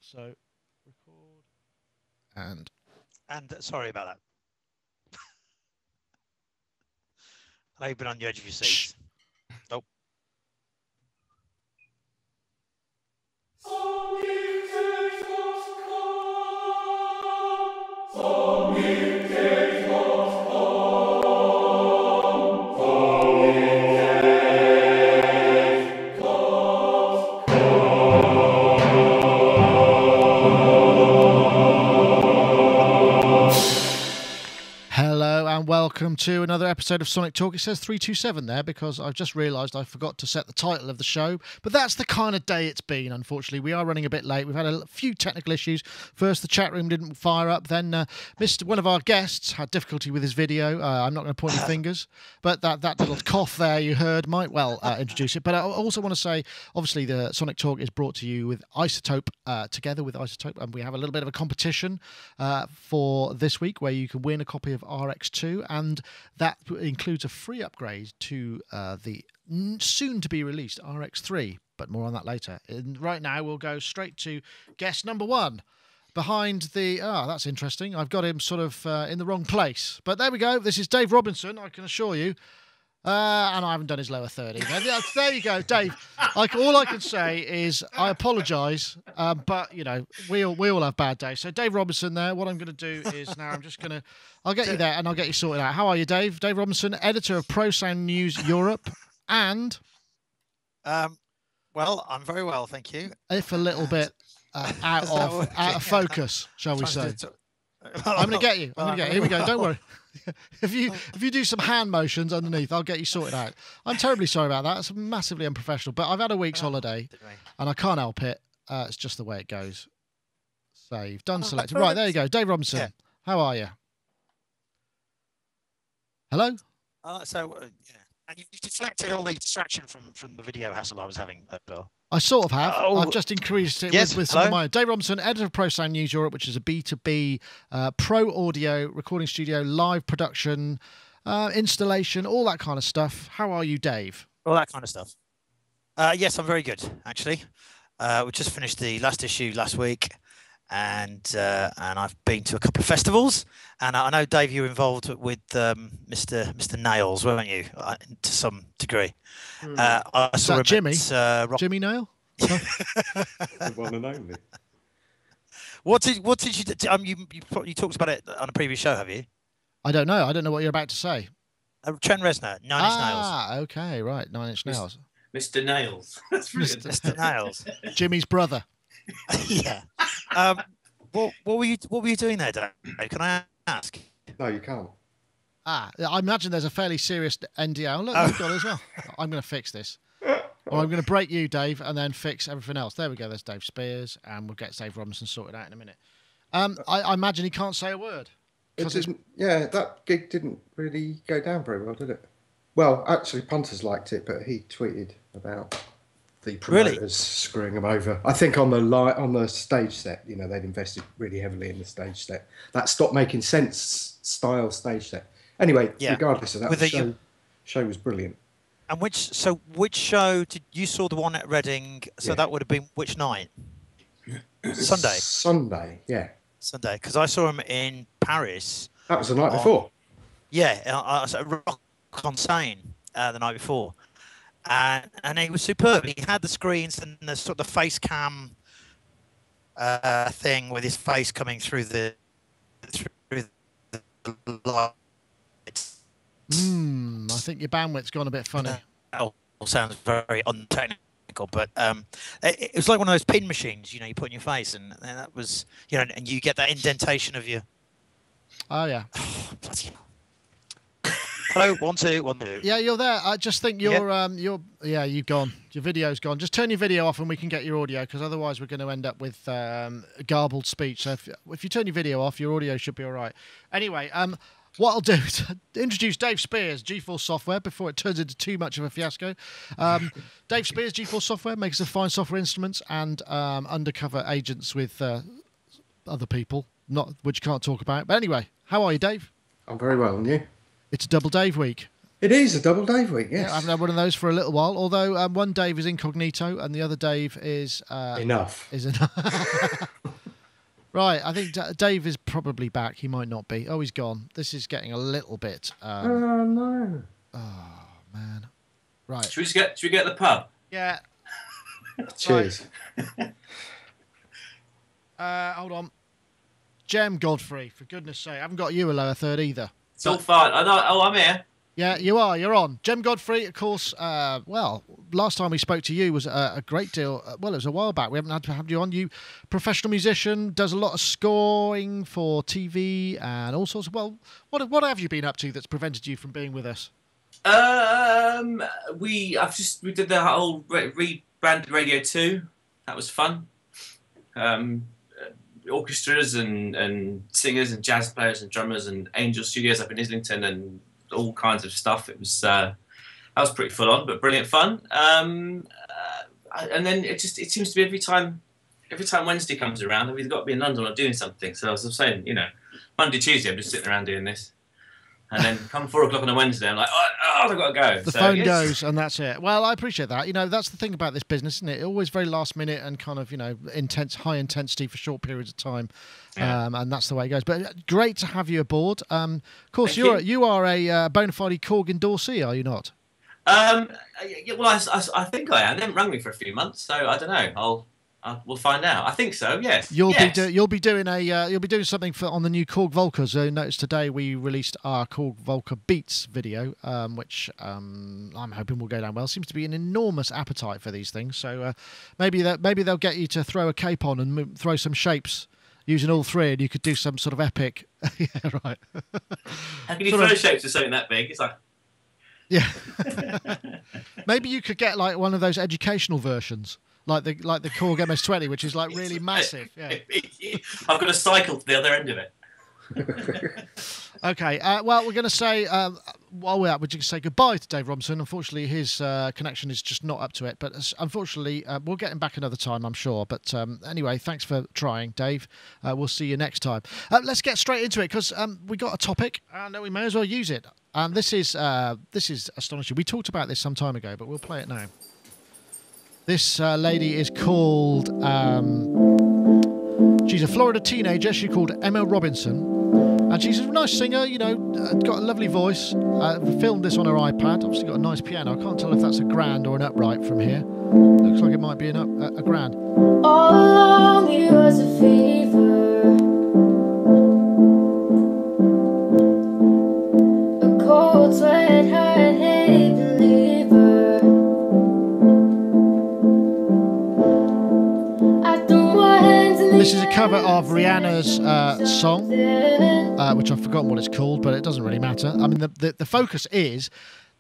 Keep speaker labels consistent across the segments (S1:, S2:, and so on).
S1: So, record.
S2: And sorry about that. I know you've been on the edge of your seats. Nope.
S1: Hello and welcome to another episode of Sonic Talk. It says 327 there because I've just realised I forgot to set the title of the show. But that's the kind of day it's been, unfortunately. We are running a bit late. We've had a few technical issues. First, the chat room didn't fire up. Then one of our guests had difficulty with his video. I'm not going to point any fingers. But that little cough there you heard might well introduce it. But I also want to say, obviously, the Sonic Talk is brought to you with Isotope, together with Isotope. And we have a little bit of a competition for this week where you can win a copy of RX2, and that includes a free upgrade to the soon-to-be released RX3, but more on that later. And right now, we'll go straight to guest number one. Behind the... that's interesting. I've got him sort of in the wrong place. But there we go. This is Dave Robinson, I can assure you. And I haven't done his lower 30. There you go, Dave. All I can say is I apologise, but, you know, we all have bad days. So Dave Robinson there, what I'm going to do is now I'll get you there and I'll get you sorted out. How are you, Dave? Dave Robinson, editor of Pro Sound News Europe, and...
S2: well, I'm very well, thank you.
S1: If a little bit out of focus, shall we say. I'm going to get you. Here we go. Don't worry. If you do some hand motions underneath, I'll get you sorted out. I'm terribly sorry about that. It's massively unprofessional, but I've had a week's holiday and I can't help it. It's just the way it goes. Save. Done. Selected. Right, there you go. Dave Robinson. Yeah. How are you? Hello?
S2: And you've deflected all the distraction from the video hassle I was having.
S1: I sort of have. I've just increased it with some of my... Dave Robinson, editor of Pro Sound News Europe, which is a B2B pro audio recording studio, live production, installation, all that kind of stuff. How are you, Dave?
S2: All that kind of stuff. Yes, I'm very good, actually. We just finished the last issue last week, and I've been to a couple of festivals. And I know, Dave, you were involved with Mr. Nails, weren't you, to some degree? I saw him
S1: Jimmy?
S2: Jimmy
S1: Nail?
S3: The one and only.
S2: What did you do? You talked about it on a previous show, have you?
S1: I don't know. I don't know what you're about to say.
S2: Trent Reznor, 9 Inch Nails.
S1: Ah, okay, right. 9 Inch Nails.
S3: Mr. Nails. That's brilliant.
S2: Mr. Nails.
S1: Jimmy's brother.
S2: Yeah. What were you doing there, Dave? Can I ask?
S3: No, you can't.
S1: I imagine there's a fairly serious NDA. Oh, look, you've got it as well. I'm going to fix this. Or I'm going to break you, Dave, and then fix everything else. There we go. There's Dave Spears, and we'll get Dave Robinson sorted out in a minute. I imagine he can't say a word.
S3: That gig didn't really go down very well, did it? Well, actually, Punters liked it, but he tweeted about the promoters screwing him over. I think on the stage set, you know, they'd invested really heavily in the stage set. That Stop Making Sense style stage set. Anyway, regardless of that, the show was brilliant.
S2: And which show did you saw the one at Reading? So that would have been which night? Sunday.
S3: Sunday, yeah.
S2: Sunday, because I saw him in Paris.
S3: That was the night before.
S2: Yeah, I was at Rock on Seine the night before. And he was superb. He had the screens and the sort of face cam thing with his face coming through the lights.
S1: I think your bandwidth's gone a bit funny.
S2: That sounds very untechnical, but it was like one of those pin machines, you know, you put in your face, and that was, you know, and you get that indentation of your.
S1: Oh yeah.
S2: Bloody hell. Hello, 1 2 1 2.
S1: Yeah, you're there. I just think you've gone. Your video's gone. Just turn your video off and we can get your audio, because otherwise we're going to end up with garbled speech. So if you turn your video off, your audio should be all right. Anyway, what I'll do is introduce Dave Spears, G-Force Software, before it turns into too much of a fiasco. Dave Spears, G-Force Software, makes us fine software instruments and undercover agents with other people, which you can't talk about. But anyway, how are you, Dave?
S3: I'm very well, and you?
S1: It's a double Dave week.
S3: It is a double Dave week, yes.
S1: Yeah, I haven't had one of those for a little while. Although one Dave is incognito and the other Dave is
S3: enough.
S1: Is enough. Right, I think Dave is probably back. He might not be. Oh, he's gone. This is getting a little bit.
S3: Oh no!
S1: Oh man. Right.
S4: Should we get the pub?
S1: Yeah.
S3: Cheers.
S1: Hold on. Jem Godfrey, for goodness sake, I haven't got you a lower third either.
S4: It's all fine. I know. Oh, I'm here.
S1: Yeah, you are. You're on. Jem Godfrey, of course. Well, last time we spoke to you was a great deal. Well, it was a while back. We haven't had to have you on. You, professional musician, does a lot of scoring for TV and all sorts of. Well, what have you been up to that's prevented you from being with us?
S4: We did the whole rebranded Radio 2. That was fun. Orchestras and singers and jazz players and drummers and Angel Studios up in Islington and all kinds of stuff. It was that was pretty full on, but brilliant fun. And then it seems to be every time Wednesday comes around, I've either got to be in London or doing something. So as I was saying, Monday, Tuesday, I'm just sitting around doing this. And then come 4 o'clock on a Wednesday, I'm like, I've got to go.
S1: The phone goes, and that's it. Well, I appreciate that. That's the thing about this business, isn't it? Always very last minute and kind of, high intensity for short periods of time. Yeah. And that's the way it goes. But great to have you aboard. Of course, you are a bona fide Korg endorsee, are you not?
S4: Well, I think I am. They haven't rung me for a few months, so I don't know. We'll find out. I think so. Yes. You'll
S1: be doing something on the new Korg Volcas. So notice today we released our Korg Volca Beats video, which I'm hoping will go down well. Seems to be an enormous appetite for these things. So maybe they'll get you to throw a cape on and throw some shapes using all three, and you could do some sort of epic. Yeah, right.
S4: How can you throw shapes to something that big? It's like.
S1: Yeah. Maybe you could get like one of those educational versions. Like the Korg MS-20, which is like really massive. Yeah.
S4: I've got to cycle to the other end of it.
S1: Okay. Well, we're going to say while we're at, we're going to say goodbye to Dave Robinson. Unfortunately, his connection is just not up to it. But unfortunately, we'll get him back another time, I'm sure. But anyway, thanks for trying, Dave. We'll see you next time. Let's get straight into it because we got a topic, and we may as well use it. And this is astonishing. We talked about this some time ago, but we'll play it now. This lady is called, she's a Florida teenager. She's called Emma Robinson. And she's a nice singer, got a lovely voice. Filmed this on her iPad. Obviously got a nice piano. I can't tell if that's a grand or an upright from here. Looks like it might be a grand.
S5: All along it was a fever. A cold sweat, heart, hey, believer.
S1: This is a cover of Rihanna's song, which I've forgotten what it's called, but it doesn't really matter. I mean, the focus is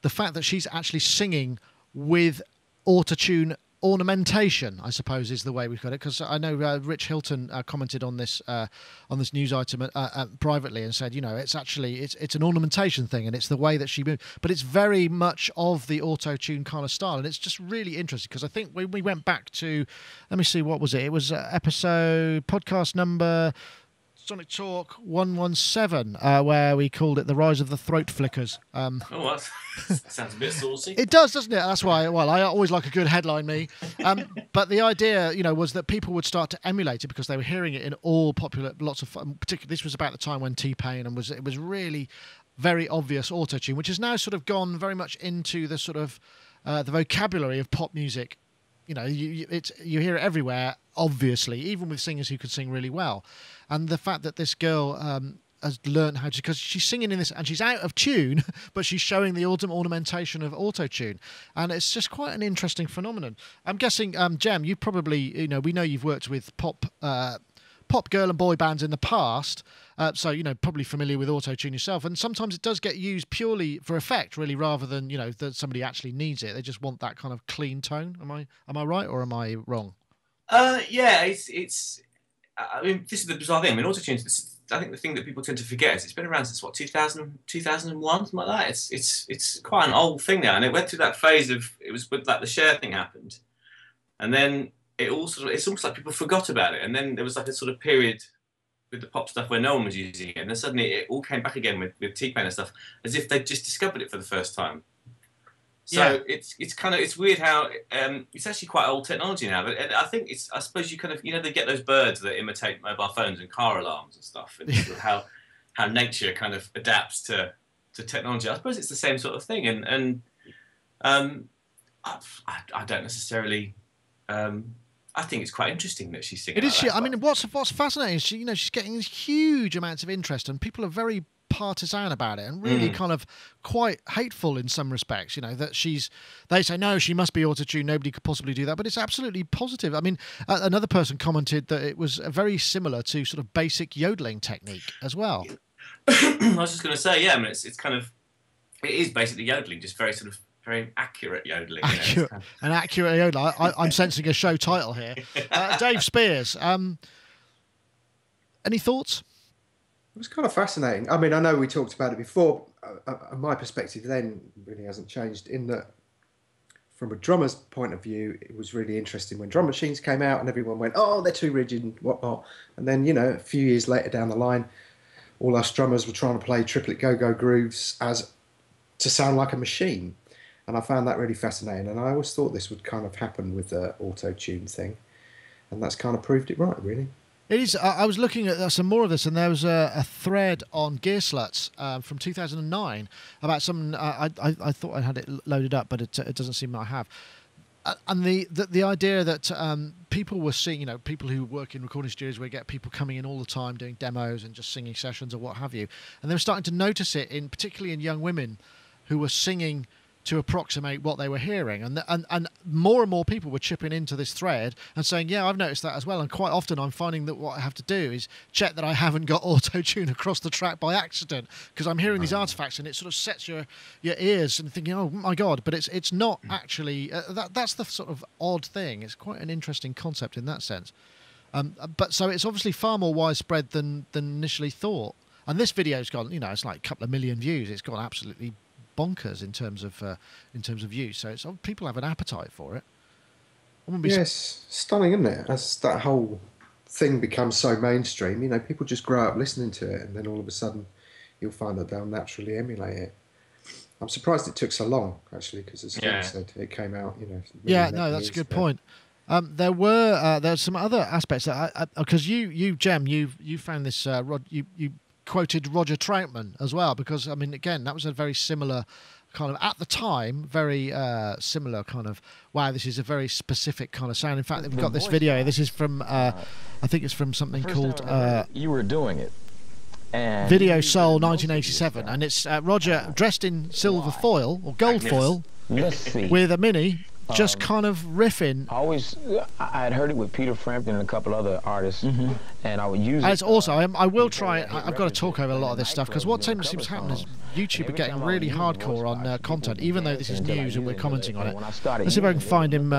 S1: the fact that she's actually singing with Autotune ornamentation, I suppose, is the way we've got it. Because I know Rich Hilton commented on this news item privately and said, it's actually it's an ornamentation thing, and it's the way that she moves, but it's very much of the Autotune kind of style, and it's just really interesting because I think when we went back to, let me see, what was it? It was podcast number Sonic Talk 117, where we called it The Rise of the Throat Flickers.
S4: That sounds a bit saucy.
S1: It does, doesn't it? That's why, I always like a good headline, me. But the idea, was that people would start to emulate it because they were hearing it in all popular, lots of fun. Particularly, this was about the time when T-Pain, and it was really very obvious Autotune, which has now sort of gone very much into the sort of the vocabulary of pop music. You hear it everywhere, obviously, even with singers who can sing really well. And the fact that this girl has learned how to, because she's singing in this and she's out of tune, but she's showing the ornamentation of Autotune. And it's just quite an interesting phenomenon. I'm guessing, Jem, you probably, we know you've worked with pop girl and boy bands in the past, so probably familiar with Autotune yourself, and sometimes it does get used purely for effect, really, rather than that somebody actually needs it. They just want that kind of clean tone. Am I right or am I wrong?
S4: Yeah, it's. I mean, this is the bizarre thing. I mean, Autotune. I think the thing that people tend to forget is it's been around since 2001, something like that. It's quite an old thing now, and it went through that phase of, it was with like the share thing happened, and then it's almost like people forgot about it, and then there was like a sort of period with the pop stuff where no one was using it, and then suddenly it all came back again with T-Pain and stuff, as if they'd just discovered it for the first time. So it's weird how it's actually quite old technology now. But I think I suppose you kind of they get those birds that imitate mobile phones and car alarms and stuff, and sort of how nature kind of adapts to technology. I suppose it's the same sort of thing, and I don't necessarily. I think it's quite interesting that she's singing.
S1: It is.
S4: Like that,
S1: I mean, what's fascinating is she's getting huge amounts of interest, and people are very partisan about it, and really kind of quite hateful in some respects. That they say no, she must be autotune. Nobody could possibly do that, but it's absolutely positive. I mean, another person commented that it was very similar to sort of basic yodeling technique as well.
S4: I was just going to say, I mean, it is basically yodeling, just very sort of very accurate yodeling.
S1: An accurate yodeling. I'm sensing a show title here. Dave Spears, any thoughts?
S3: It was kind of fascinating. I mean, I know we talked about it before. My perspective then really hasn't changed in that from a drummer's point of view, it was really interesting when drum machines came out and everyone went, oh, they're too rigid and whatnot. And then, a few years later down the line, all us drummers were trying to play triplet go-go grooves to sound like a machine. And I found that really fascinating. And I always thought this would kind of happen with the auto-tune thing. And that's kind of proved it right, really.
S1: It is. I was looking at some more of this, and there was a thread on Gear Sluts from 2009 about some. I thought I had it loaded up, but it doesn't seem I have. And the idea that people were seeing, people who work in recording studios where you get people coming in all the time doing demos and just singing sessions or what have you, and they were starting to notice it particularly in young women who were singing to approximate what they were hearing, and more and more people were chipping into this thread and saying, yeah, I've noticed that as well. And quite often I'm finding that what I have to do is check that I haven't got auto-tune across the track by accident, because I'm hearing these artifacts and it sort of sets your ears and thinking, oh my god, but it's not actually that's the sort of odd thing. It's quite an interesting concept in that sense, but so it's obviously far more widespread than initially thought. And this video's gone, it's like a couple of million views. It's gone absolutely bonkers in terms of use. So people have an appetite for it.
S3: Yes, stunning, isn't it? As that whole thing becomes so mainstream, people just grow up listening to it, and then all of a sudden you'll find that they'll naturally emulate it. I'm surprised it took so long, actually, because as Scott said, it came out,
S1: that's a good point. There's some other aspects that because you Jem, you found this you quoted Roger Troutman as well, because I mean, again, that was a very similar kind of, at the time, very similar kind of, wow, this is a very specific kind of sound. In fact, we've got this video. This is from I think it's from something called
S6: You Were Doing It, and
S1: Video Soul 1987, and it's Roger dressed in silver foil or gold foil with a mini, just kind of riffing.
S6: I had heard it with Peter Frampton and a couple other artists, and I would use it.
S1: And it's also, I will try. I've got to talk over a lot of this stuff, because what seems to happen is YouTube are getting really hardcore on content, even though this is news and we're commenting on it. Let's see if I can find him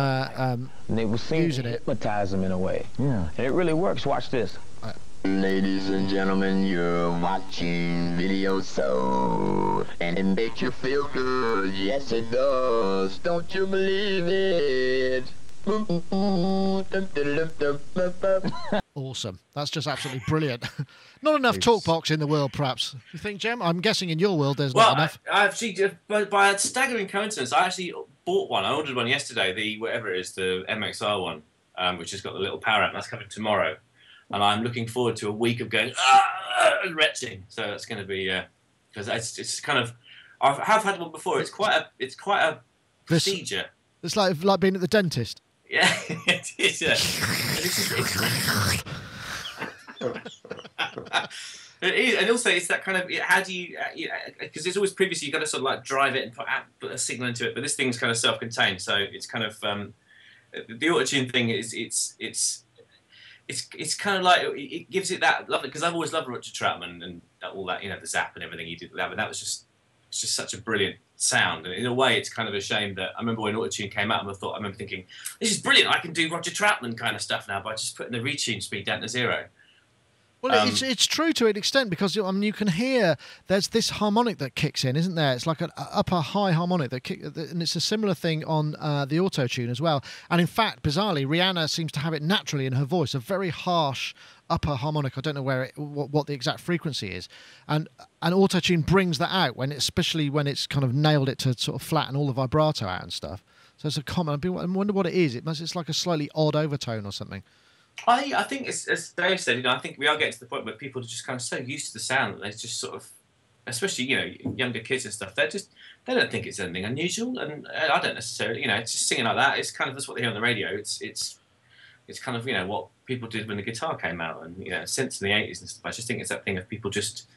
S1: using it.
S6: Hypnotize him in a way. Yeah, and it really works. Watch this. Ladies and gentlemen, you're watching Video Soul, and it makes you feel good. Yes, it does. Don't you believe it?
S1: Awesome. That's just absolutely brilliant. Not enough talkbox in the world, perhaps. You think, Jem? I'm guessing in your world there's not enough.
S4: I actually, by a staggering coincidence, I actually bought one. I ordered one yesterday, the MXR one, which has got the little power amp. That's coming tomorrow. And I'm looking forward to a week of going and retching. So that's going to be because it's kind of, I have had one before. It's quite a procedure.
S1: It's like being at the dentist.
S4: Yeah, it is. Yeah. It is, and also it's that kind of, how do you? Because it's always previously you've got to sort of like drive it and put a signal into it, but this thing's kind of self-contained, so it's kind of the Autotune thing is it's kind of like, it gives it that lovely, because I've always loved Roger Troutman and all that, the zap and everything he did with that, but that was just such a brilliant sound, and in a way it's kind of a shame that I remember when Autotune came out, and I remember thinking, this is brilliant, I can do Roger Troutman kind of stuff now by just putting the retune speed down to 0.
S1: Well, it's true to an extent because I mean you can hear there's this harmonic that kicks in, isn't there? It's like an upper high harmonic and it's a similar thing on the Autotune as well. And in fact, bizarrely, Rihanna seems to have it naturally in her voice, a very harsh upper harmonic. I don't know what the exact frequency is, and Autotune brings that out especially when it's kind of nailed it to sort of flatten all the vibrato out and stuff. So it's a common. I wonder what it is. It's like a slightly odd overtone or something.
S4: I think, as Dave said, I think we are getting to the point where people are just kind of so used to the sound that they just sort of, especially younger kids and stuff, they don't think it's anything unusual, and I don't necessarily, it's just singing like that. It's kind of that's what they hear on the radio. It's kind of what people did when the guitar came out, and synths in the 80s and stuff. I just think it's that thing of people just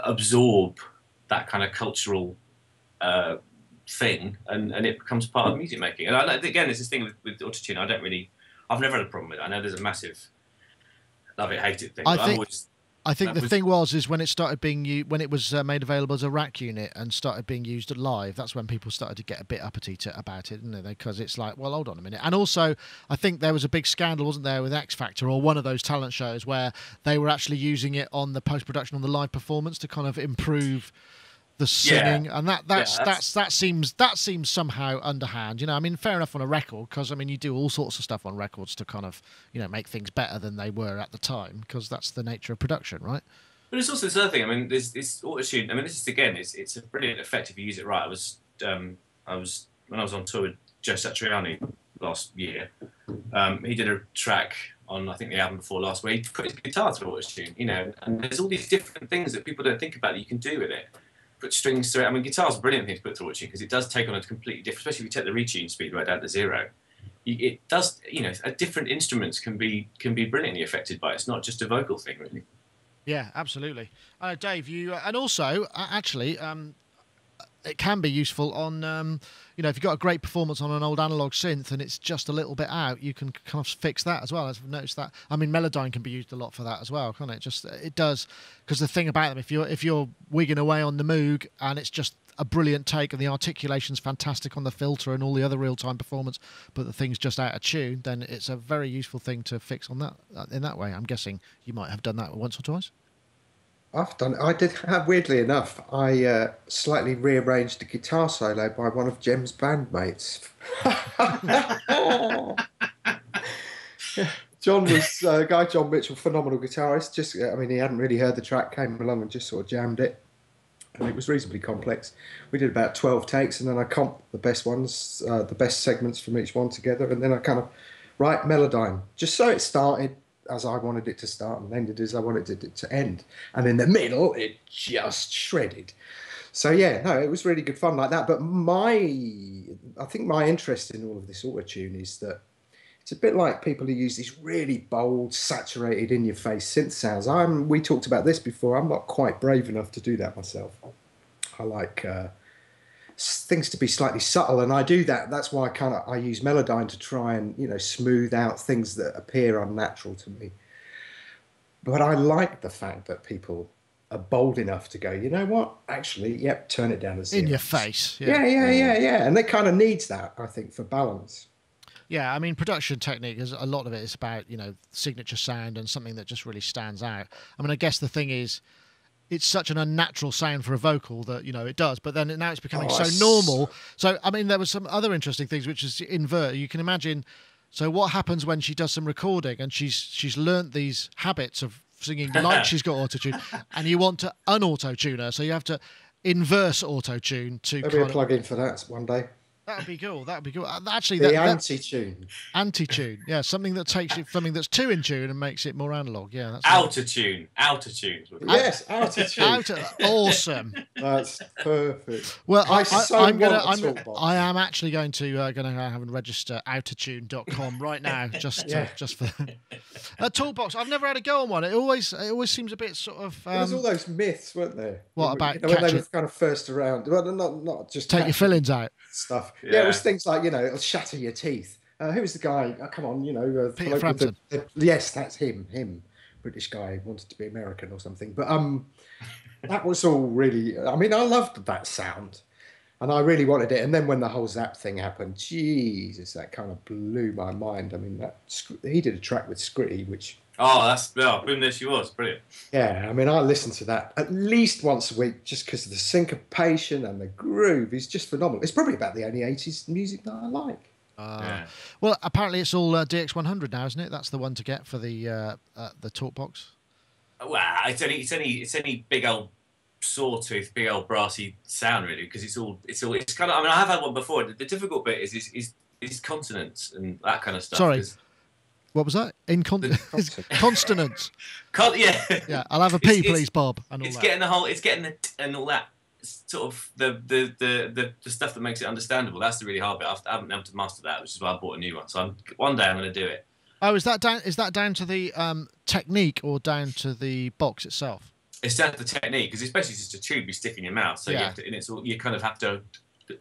S4: absorb that kind of cultural thing, and it becomes part of music making. And again, there's this thing with Autotune. I've never had a problem with it. I know there's a massive love it, hate it thing.
S1: I think the thing is when it started being used, when it was made available as a rack unit and started being used live, that's when people started to get a bit uppity about it, didn't they? Because it's like, well, hold on a minute. And also, I think there was a big scandal, wasn't there, with X Factor or one of those talent shows where they were actually using it on the post-production on the live performance to kind of improve the singing, and that seems somehow underhand. I mean, fair enough on a record, because I mean you do all sorts of stuff on records to kind of make things better than they were at the time, because that's the nature of production, right?
S4: But it's also this other thing. I mean, this Autotune. I mean, this is again, it's a brilliant effect if you use it right. I was when I was on tour with Joe Satriani last year. He did a track on, I think, the album before last, where he put his guitar through Autotune. And there's all these different things that people don't think about that you can do with it. Put strings through it. I mean, guitar's a brilliant thing to put through Autotune because it does take on a completely different, especially if you take the retune speed right down to zero. It does, different instruments can be brilliantly affected by it. It's not just a vocal thing, really.
S1: Yeah, absolutely. Dave, you and also actually, it can be useful on if you've got a great performance on an old analog synth and it's just a little bit out, you can kind of fix that as well. I've noticed that. I mean, Melodyne can be used a lot for that as well, can't it? It does, because the thing about them, if you're wigging away on the Moog and it's just a brilliant take and the articulation's fantastic on the filter and all the other real-time performance, but the thing's just out of tune, then it's a very useful thing to fix on that in that way. I'm guessing you might have done that once or twice.
S3: I did have, weirdly enough, I slightly rearranged the guitar solo by one of Jem's bandmates. John Mitchell, phenomenal guitarist. He hadn't really heard the track, came along and just sort of jammed it. And it was reasonably complex. We did about 12 takes, and then I comped the best ones, the best segments from each one together, and then I kind of write Melodyne, just so it started as I wanted it to start and ended as I wanted it to end. And in the middle, it just shredded. So yeah, no, it was really good fun like that. But I think my interest in all of this Autotune is that it's a bit like people who use these really bold, saturated, in-your-face synth sounds. We talked about this before. I'm not quite brave enough to do that myself. I like things to be slightly subtle, and I do that. That's why I use Melodyne to try and smooth out things that appear unnatural to me. But I like the fact that people are bold enough to go, you know what? Actually, yep, turn it down to zero.
S1: In your face.
S3: Yeah. And it kind of needs that, I think, for balance.
S1: Yeah, I mean, production technique, a lot of it is about, signature sound and something that just really stands out. I mean, I guess the thing is, it's such an unnatural sound for a vocal that, it does, but then now it's becoming so normal. So, I mean, there was some other interesting things, which is invert. You can imagine, so what happens when she does some recording and she's learnt these habits of singing like she's got autotune, and you want to un-auto-tune her, so you have to inverse auto-tune to
S3: There'll be a plug-in for that one day.
S1: That would be cool. Actually,
S3: the anti-tune.
S1: Anti-tune. Yeah, something that takes it, something that's too in tune and makes it more analog. Yeah, that's
S4: Autotune.
S3: Yes, Autotune.
S1: Awesome.
S3: That's perfect.
S1: Well, I am actually going to have and register Autotune.com right now, just for talkbox. I've never had a go on one. It always seems a bit sort of.
S3: There was all those myths, weren't there?
S1: What about
S3: when they were kind of first around? Well, not just
S1: take your fillings out.
S3: Stuff. Yeah, it was things like it'll shatter your teeth. Who was the guy? Come on,
S1: Peter Frampton.
S3: Yes, that's him. British guy, wanted to be American or something. But that was all really. I mean, I loved that sound, and I really wanted it. And then when the whole Zap thing happened, Jesus, that kind of blew my mind. I mean, he did a track with Scritty, which
S4: Oh, boom, there she was. Brilliant.
S3: Yeah, I mean, I listen to that at least once a week just because of the syncopation and the groove is just phenomenal. It's probably about the only 80s music that I like.
S4: Yeah.
S1: Well, apparently it's all DX100 now, isn't it? That's the one to get for the talkbox.
S4: Well, it's any big old sawtooth, big old brassy sound really, because it's kind of. I mean, I have had one before. The difficult bit is consonants and that kind of stuff.
S1: Sorry. What was that? Consonants.
S4: Yeah.
S1: I'll have a P, please, Bob. And all
S4: it's
S1: that.
S4: getting the and all that sort of the stuff that makes it understandable. That's the really hard bit. I haven't been able to master that, which is why I bought a new one. So one day I'm going to do it.
S1: Oh, is that down to the technique or down to the box itself?
S4: It's down to the technique because it's basically just a tube you stick in your mouth. So you kind of have to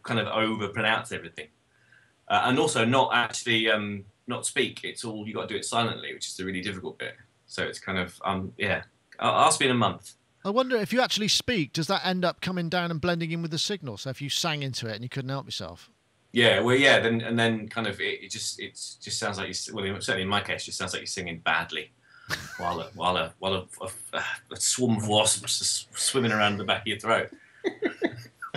S4: kind of over pronounce everything, and also not actually not speak. It's all you got to do it silently, which is the really difficult bit. So it's kind of ask me in a month.
S1: I wonder if you actually speak, does that end up coming down and blending in with the signal? So if you sang into it and you couldn't help yourself.
S4: Yeah, well, yeah, then kind of it just sounds like certainly in my case, it just sounds like you're singing badly, while a swarm of wasps are swimming around the back of your throat.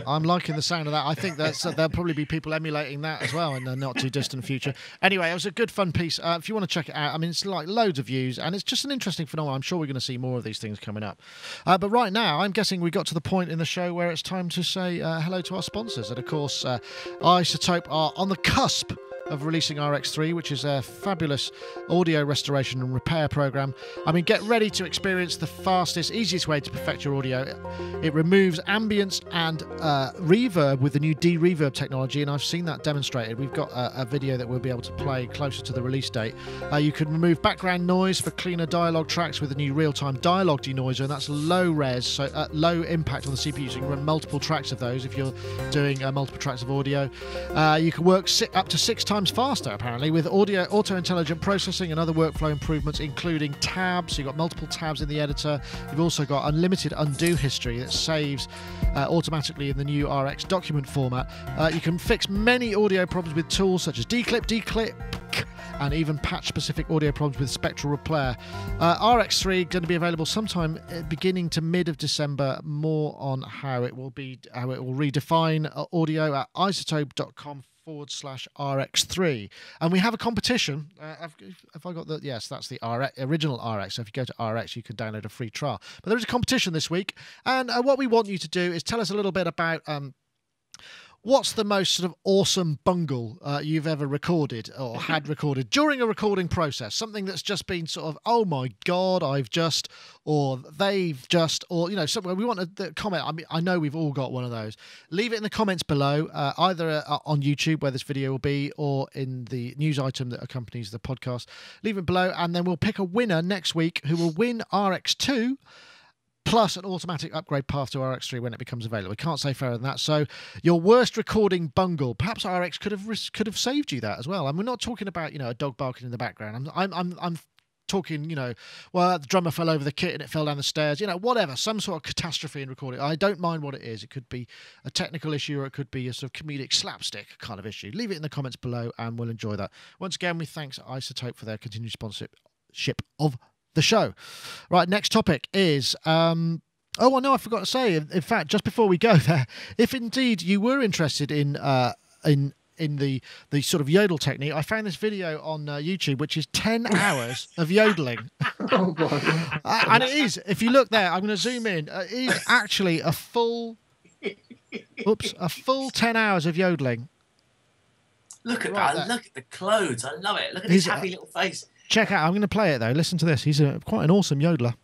S1: I'm liking the sound of that. I think there'll probably be people emulating that as well in the not too distant future. Anyway, it was a good fun piece. If you want to check it out, I mean, it's like loads of views, and it's just an interesting phenomenon. I'm sure we're going to see more of these things coming up. But right now, I'm guessing we got to the point in the show where it's time to say hello to our sponsors. And of course, Isotope are on the cusp of releasing RX3, which is a fabulous audio restoration and repair program. I mean, get ready to experience the fastest, easiest way to perfect your audio. It removes ambience and reverb with the new de-reverb technology, and I've seen that demonstrated. We've got a video that we'll be able to play closer to the release date. You can remove background noise for cleaner dialogue tracks with the new real-time dialogue denoiser, and that's low res, so low impact on the CPU, so you can run multiple tracks of those if you're doing multiple tracks of audio. You can work up to 6 times faster, apparently, with auto-intelligent processing and other workflow improvements, including tabs. So you've got multiple tabs in the editor. You've also got unlimited undo history that saves automatically in the new RX document format. You can fix many audio problems with tools such as declip, and even patch-specific audio problems with spectral repair. RX3 going to be available sometime beginning to mid of December. More on how it will redefine audio at isotope.com/RX3. And we have a competition. If I got the... Yes, that's the original RX. So if you go to RX, you can download a free trial. But there is a competition this week. And what we want you to do is tell us a little bit about... what's the most sort of awesome bungle you've ever recorded or had recorded during a recording process? Something that's just been sort of, oh my God, I've just, or they've just, or, you know, somewhere we want to comment. I mean, I know we've all got one of those. Leave it in the comments below, either on YouTube where this video will be or in the news item that accompanies the podcast. Leave it below and then we'll pick a winner next week who will win RX2 plus an automatic upgrade path to RX3 when it becomes available. We can't say fairer than that. So your worst recording bungle, perhaps RX could have saved you that as well. And we're not talking about, you know, a dog barking in the background. I'm talking, you know, well, the drummer fell over the kit and it fell down the stairs, you know, whatever, some sort of catastrophe in recording. I don't mind what it is. It could be a technical issue or it could be a sort of comedic slapstick kind of issue. Leave it in the comments below and we'll enjoy that. Once again, we thanks Isotope for their continued sponsorship of the show. Right, next topic is oh, I know I forgot to say, in fact, just before we go there, if indeed you were interested in the sort of yodel technique, I found this video on YouTube which is 10 hours of yodeling.
S3: Oh my.
S1: And it is, if you look there, I'm going to zoom in, it is actually a full 10 hours of yodeling.
S4: Look at
S1: Right
S4: that,
S1: there.
S4: look at the clothes, I love it. Look at his happy little face.
S1: Check out, I'm going to play it though. Listen to this. He's quite an awesome yodeler.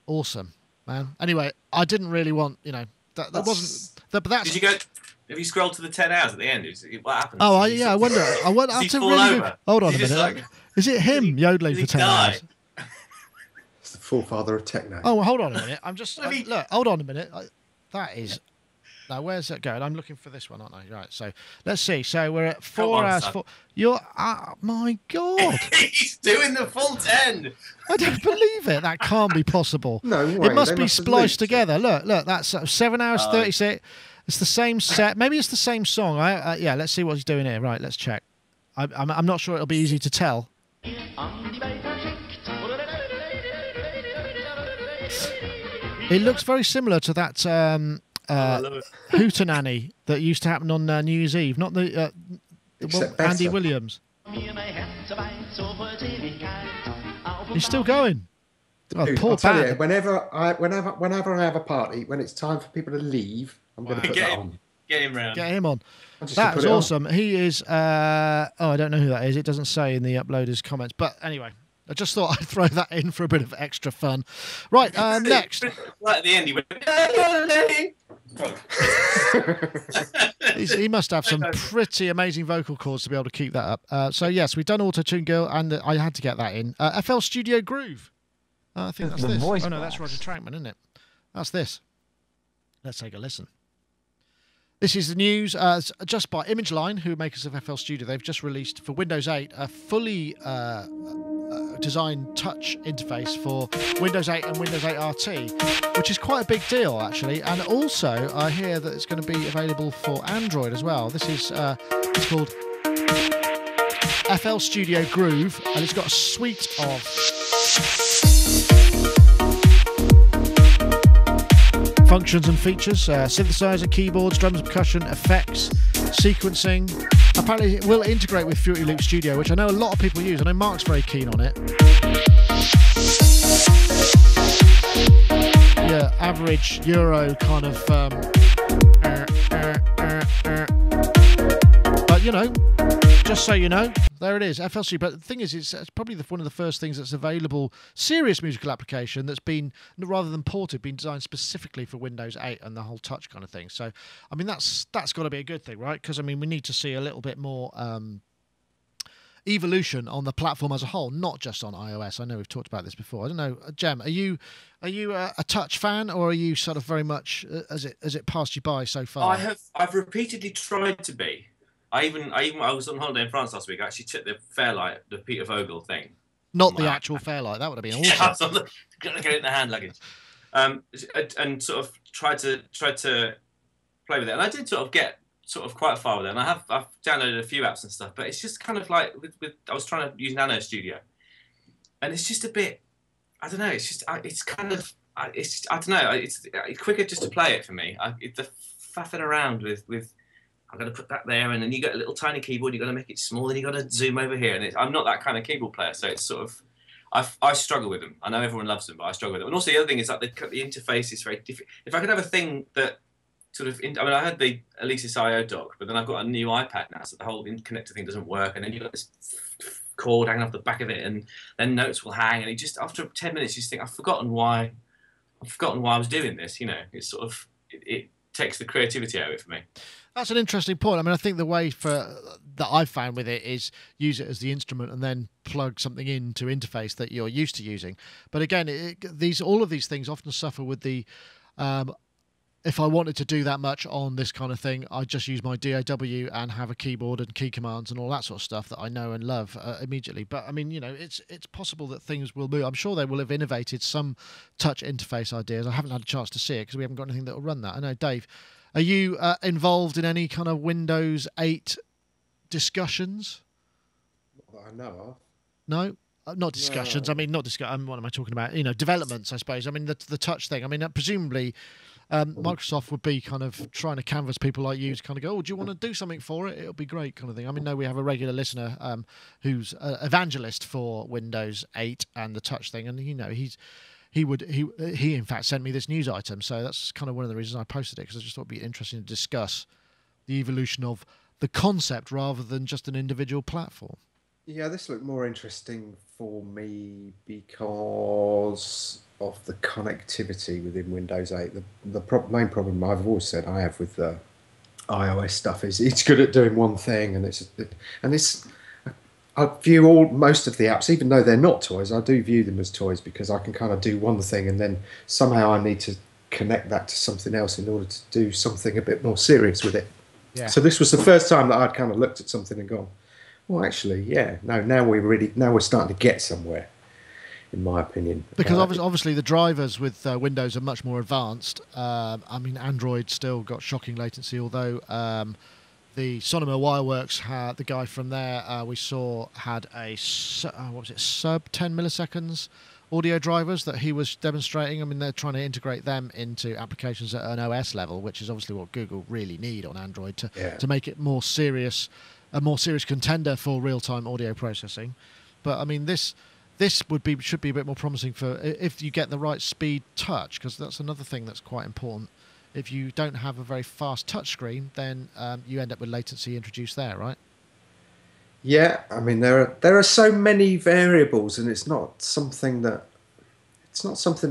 S1: Awesome, man. Anyway, I didn't really want, you know, that wasn't. But that's.
S4: Did you go? Have you scrolled to the 10 hours at the end? What happened?
S1: Oh, I wonder. I wonder.
S4: Does he
S1: After
S4: fall
S1: really
S4: over?
S1: hold on a
S4: Is he
S1: minute.
S4: just
S1: Is it him yodeling for 10 hours?
S3: It's the forefather of techno.
S1: Oh, well, hold on a minute. I'm just
S4: I mean-
S1: look. Hold on a minute. That is Now, where's that going? I'm looking for this one, aren't I? Right, so let's see. So we're at
S4: Come
S1: 4
S4: on,
S1: hours.
S4: son.
S1: You're, my God.
S4: He's doing the full 10.
S1: I don't believe it. That can't be possible.
S3: No way,
S1: it must
S3: they
S1: be
S3: must have
S1: spliced
S3: leaked it.
S1: together. Look, that's 7 hours 36. It's the same set. Maybe it's the same song. Yeah, let's see what he's doing here. Right, let's check. I'm not sure it'll be easy to tell. It looks very similar to that hootenanny that used to happen on New Year's Eve. Not the
S3: Except
S1: Andy
S3: better.
S1: Williams. He's still going. Oh,
S3: Dude,
S1: poor
S3: I'll tell
S1: band.
S3: you, whenever I have a party, when it's time for people to leave, I'm going to put
S4: Get
S3: that
S4: him.
S3: on.
S4: Get him round.
S1: Get him on.
S3: I'm just gonna
S1: That's
S3: put it on.
S1: awesome. He is. I don't know who that is. It doesn't say in the uploaders' comments. But anyway, I just thought I'd throw that in for a bit of extra fun. Right, next.
S4: Right at the end, he went.
S1: He must have some pretty amazing vocal cords to be able to keep that up. So yes, we've done Autotune Girl, and I had to get that in. FL Studio Groove. I think that's
S6: The
S1: this.
S6: voice
S1: Oh no, that's
S6: box.
S1: Roger Troutman, isn't it? That's this. Let's take a listen. This is the news just by ImageLine, who are makers of FL Studio. They've just released for Windows 8 a fully designed touch interface for Windows 8 and Windows 8 RT, which is quite a big deal, actually. And also, I hear that it's going to be available for Android as well. This is it's called FL Studio Groove, and it's got a suite of functions and features, synthesizer, keyboards, drums, percussion, effects, sequencing. Apparently it will integrate with Fruity Loop Studio, which I know a lot of people use. I know Mark's very keen on it. Yeah, average Euro kind of but you know, just so you know, there it is, FLC. But the thing is, it's probably one of the first things that's available, serious musical application that's been, rather than ported, been designed specifically for Windows 8 and the whole touch kind of thing. So, I mean, that's got to be a good thing, right? Because, I mean, we need to see a little bit more evolution on the platform as a whole, not just on iOS. I know we've talked about this before. I don't know, Jem, are you a touch fan, or are you sort of very much as it passed you by so far?
S4: I've repeatedly tried to be. I was on holiday in France last week. I actually took the Fairlight, the Peter Vogel thing.
S1: Not the actual Fairlight. That would have been awesome.
S4: Yeah, I was gonna get it in the hand luggage, and sort of tried to play with it, and I did sort of get quite far with it. And I've downloaded a few apps and stuff, but it's just kind of like I was trying to use Nano Studio, and it's just a bit. I don't know. It's just it's kind of I don't know. It's quicker just to play it for me. The faffing around with. I'm going to put that there, and then you got a little tiny keyboard. You got to make it small, and you got to zoom over here. And I'm not that kind of keyboard player, so it's sort of I struggle with them. I know everyone loves them, but I struggle with them. And also the other thing is that the interface is very different. If I could have a thing that sort of, I had the Alesis IO dock, but then I've got a new iPad now, so the whole connector thing doesn't work, and then you've got this cord hanging off the back of it, and then notes will hang, and it just after 10 minutes you just think I've forgotten why I was doing this. You know, it's sort of it takes the creativity out of it for me.
S1: That's an interesting point. I mean, I think the way that I've found with it is use it as the instrument and then plug something into interface that you're used to using. But again, all of these things often suffer with the if I wanted to do that much on this kind of thing, I'd just use my DAW and have a keyboard and key commands and all that sort of stuff that I know and love immediately. But I mean, you know, it's possible that things will move. I'm sure they will have innovated some touch interface ideas. I haven't had a chance to see it because we haven't got anything that will run that. I know, Dave, are you involved in any kind of Windows 8 discussions?
S3: Not that I know of.
S1: No? Not discussions.
S3: No.
S1: I mean, not discuss. What am I talking about? You know, developments, I suppose. I mean, the touch thing. I mean, presumably Microsoft would be kind of trying to canvass people like you to kind of go, oh, do you want to do something for it? It'll be great, kind of thing. I mean, no, we have a regular listener who's an evangelist for Windows 8 and the touch thing, and you know, he in fact sent me this news item, so that's kind of one of the reasons I posted it, because I just thought it'd be interesting to discuss the evolution of the concept rather than just an individual platform.
S3: Yeah, this looked more interesting for me because of the connectivity within Windows 8. The main problem I've always said I have with the iOS stuff is it's good at doing one thing, and I view most of the apps, even though they're not toys, I do view them as toys because I can kind of do one thing and then somehow I need to connect that to something else in order to do something a bit more serious with it.
S1: Yeah.
S3: So this was the first time that I'd kind of looked at something and gone, well, actually, yeah, no, now we're starting to get somewhere, in my opinion.
S1: Because obviously the drivers with Windows are much more advanced. I mean, Android still got shocking latency, although the Sonoma Wireworks the guy from there we saw had a sub 10 milliseconds audio drivers that he was demonstrating. I mean, they're trying to integrate them into applications at an OS level, which is obviously what Google really need on Android to make it a more serious contender for real-time audio processing. But I mean, this should be a bit more promising for if you get the right speed touch, because that's another thing that's quite important. If you don't have a very fast touch screen, then you end up with latency introduced there, right?
S3: Yeah, I mean there are so many variables, and it's not something that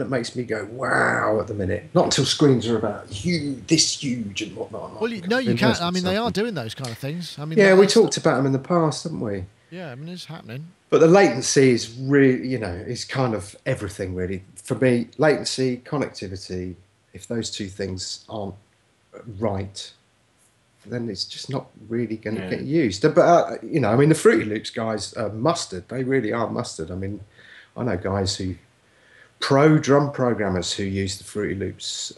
S3: makes me go wow at the minute. Not until screens are about this huge and whatnot.
S1: Well, no, you can't. I mean, they are doing those kind of things. I mean,
S3: yeah, we talked about them in the past, haven't we?
S1: Yeah, I mean, it's happening.
S3: But the latency is really, is kind of everything really for me. Latency, connectivity. If those two things aren't right, then it's just not really going to get used. But, I mean, the Fruity Loops guys are mustard. They really are mustard. I mean, I know guys drum programmers who use the Fruity Loops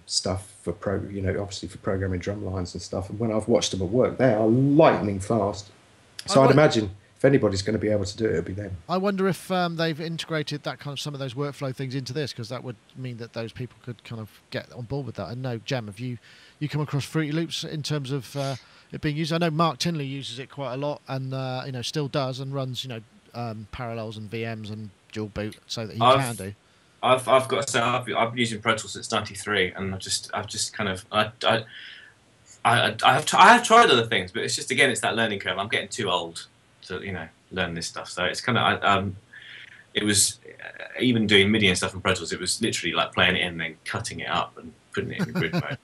S3: stuff for obviously for programming drum lines and stuff. And when I've watched them at work, they are lightning fast. So I'd imagine if anybody's going to be able to do it, it'll be them.
S1: I wonder if they've integrated that kind of some of those workflow things into this, because that would mean that those people could kind of get on board with that. And no, Jem, have you come across Fruity Loops in terms of it being used? I know Mark Tinley uses it quite a lot, and still does, and runs parallels and VMs and dual boot so that he can do.
S4: I've got to say I've been using Pro Tools since '93, and I've just kind of I have tried other things, but it's just it's that learning curve. I'm getting too old to learn this stuff, so it's kind of it was even doing MIDI and stuff in Pro Tools. It was literally like playing it in and then cutting it up and putting it in grid mode.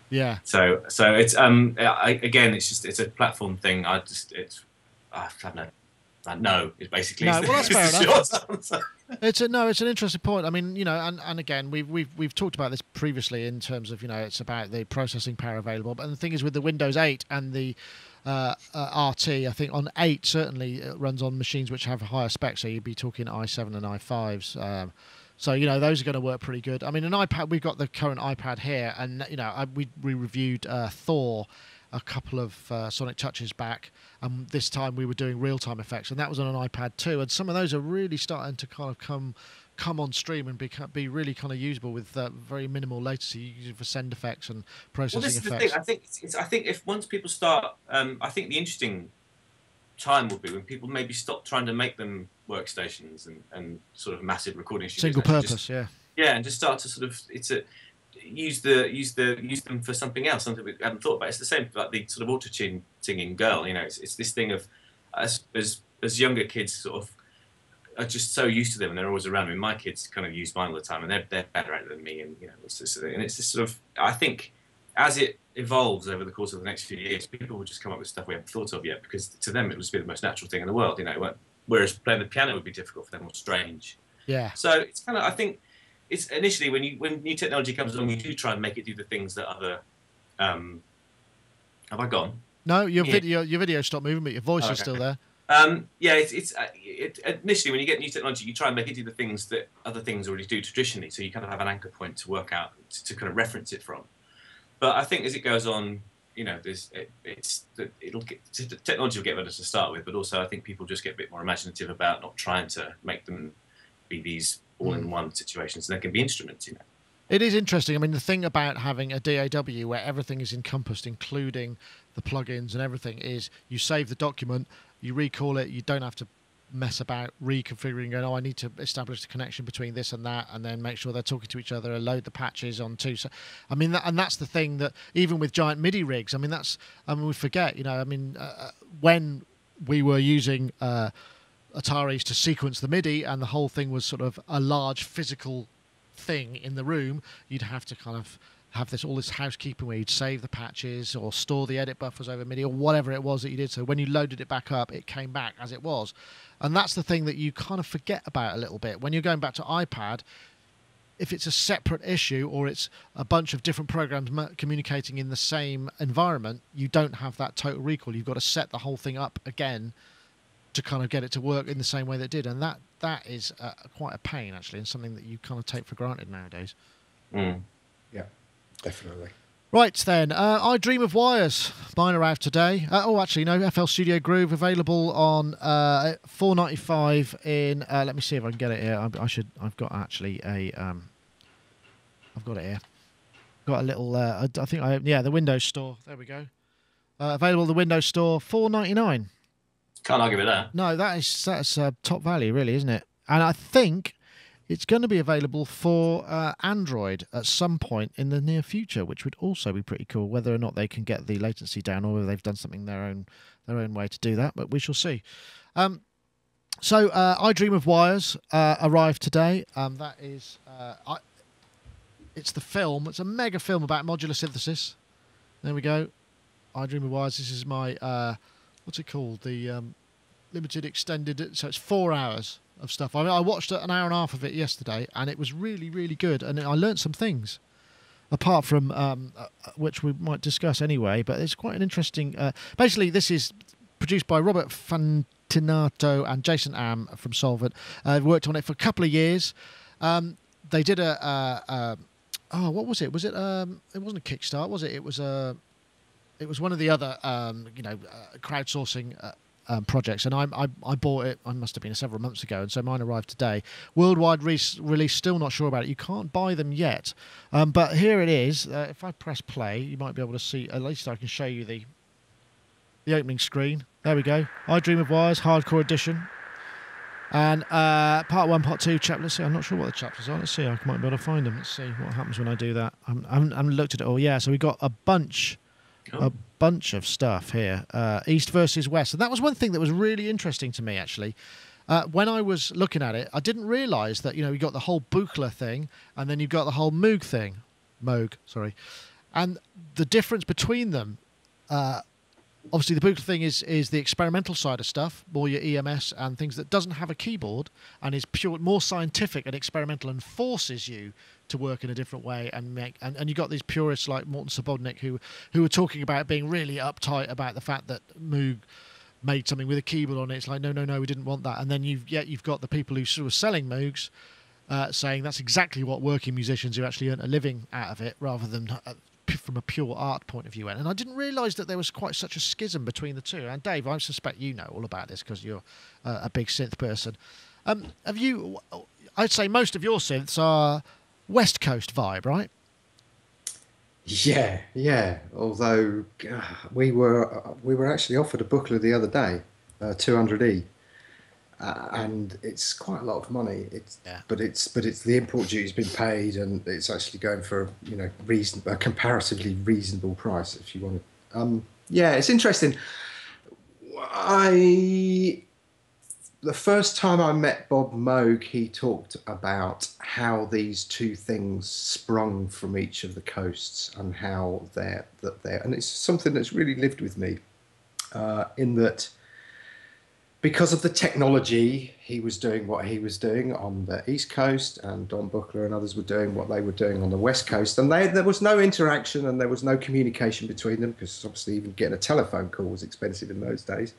S1: Yeah.
S4: So it's it's a platform thing. I don't know. No, it's basically
S1: no. Well, that's fair enough.
S4: It's
S1: an interesting point. I mean, and again, we've talked about this previously in terms of it's about the processing power available. But the thing is, with the Windows 8 and the RT, I think on 8 certainly it runs on machines which have higher specs. So you'd be talking i7 and i5s. So those are going to work pretty good. I mean, an iPad. We've got the current iPad here, and we reviewed Thor a couple of Sonic Touches back, and this time we were doing real-time effects, and that was on an iPad too. And some of those are really starting to kind of come on stream and be really kind of usable with very minimal latency. You use it for send effects and processing effects.
S4: Well, this is the thing. I think if once people start, I think the interesting time will be when people maybe stop trying to make them workstations and sort of massive recording studios.
S1: Single purpose, yeah.
S4: Yeah, and just start to sort of use them for something else, something we haven't thought about. It's the same like the sort of Autotune singing girl. It's this thing of as younger kids sort of are just so used to them and they're always around. I mean, my kids kind of use mine all the time, and they're better at it than me. And it's this sort of, I think as it evolves over the course of the next few years, people will just come up with stuff we haven't thought of yet, because to them it would be the most natural thing in the world. Whereas playing the piano would be difficult for them or strange.
S1: Yeah.
S4: So it's kind of, I think it's initially when new technology comes along, you do try and make it do the things that other. Have I gone?
S1: No, your video stopped moving, but your voice is still there.
S4: Initially when you get new technology, you try and make it do the things that other things already do traditionally. So you kind of have an anchor point to work out to kind of reference it from. But I think as it goes on, technology will get better to start with, but also I think people just get a bit more imaginative about not trying to make them be these all-in-one situations, and they can be instruments.
S1: It is interesting. I mean, the thing about having a DAW where everything is encompassed, including the plugins and everything, is you save the document, you recall it, you don't have to mess about reconfiguring, going, I need to establish the connection between this and that, and then make sure they're talking to each other and load the patches onto. So, I mean, and that's the thing that even with giant MIDI rigs, I mean, we forget, when we were using Ataris to sequence the MIDI and the whole thing was sort of a large physical thing in the room, you'd have to kind of have all this housekeeping where you'd save the patches or store the edit buffers over MIDI or whatever it was that you did. So when you loaded it back up, it came back as it was. And that's the thing that you kind of forget about a little bit. When you're going back to iPad, if it's a separate issue or it's a bunch of different programs communicating in the same environment, you don't have that total recall. You've got to set the whole thing up again to kind of get it to work in the same way that it did. And that is quite a pain, actually, and something that you kind of take for granted nowadays.
S3: Yeah, definitely.
S1: Right then, I Dream of Wires. Mine arrived today. FL Studio Groove available on $4.95 in. Let me see if I can get it here. I've got actually a. I've got it here. Got a little. The Windows Store. There we go. Available at the Windows Store, $4.99.
S4: Can't argue with that.
S1: No, that's top value, really, isn't it? And I think it's going to be available for Android at some point in the near future, which would also be pretty cool. Whether or not they can get the latency down, or whether they've done something their own way to do that, but we shall see. So I Dream of Wires arrived today. That is, it's the film. It's a mega film about modular synthesis. There we go. I Dream of Wires. This is my what's it called? The limited extended. So it's 4 hours of stuff. I watched an hour and a half of it yesterday, and it was really, really good. And I learnt some things, apart from which we might discuss anyway. But it's quite an interesting. Basically, this is produced by Robert Fantinato and Jason Am from Solvent. I've worked on it for a couple of years. They did what was it? Was it? It wasn't a Kickstart, was it? It was one of the other crowdsourcing. Projects, and I bought it. I must have been several months ago, and so mine arrived today. Worldwide release, still not sure about it. You can't buy them yet, but here it is. If I press play, you might be able to see. At least I can show you the opening screen. There we go. I Dream of Wires, Hardcore Edition, and part 1, part 2. Let's see. I'm not sure what the chapters are. Let's see. I might be able to find them. Let's see what happens when I do that. I haven't looked at it all. Yeah, so we got a bunch. A bunch of stuff here, East versus West, and that was one thing that was really interesting to me, actually. When I was looking at it, I didn't realise that you got the whole Buchla thing, and then you've got the whole Moog thing, and the difference between them. Obviously, the Buchla thing is the experimental side of stuff, more your EMS and things that doesn't have a keyboard and is more scientific and experimental and forces you to work in a different way and you got these purists like Morton Subodnik who were talking about being really uptight about the fact that Moog made something with a keyboard on it. It's like no, we didn't want that. And then you've got the people who were selling Moogs saying that's exactly what working musicians who actually earn a living out of it rather than from a pure art point of view. And I didn't realise that there was quite such a schism between the two. And Dave, I suspect you know all about this because you're a big synth person. Have you? I'd say most of your synths are West Coast vibe, right?
S3: Yeah. Although we were actually offered a Buchla the other day, 200E, and it's quite a lot of money. But it's the import duty's been paid, and it's actually going for a comparatively reasonable price if you want to. It's interesting. The first time I met Bob Moog, he talked about how these two things sprung from each of the coasts and how they're and it's something that's really lived with me, in that because of the technology, he was doing what he was doing on the East Coast, and Don Buchla and others were doing what they were doing on the West Coast, and there was no interaction and there was no communication between them, because obviously even getting a telephone call was expensive in those days.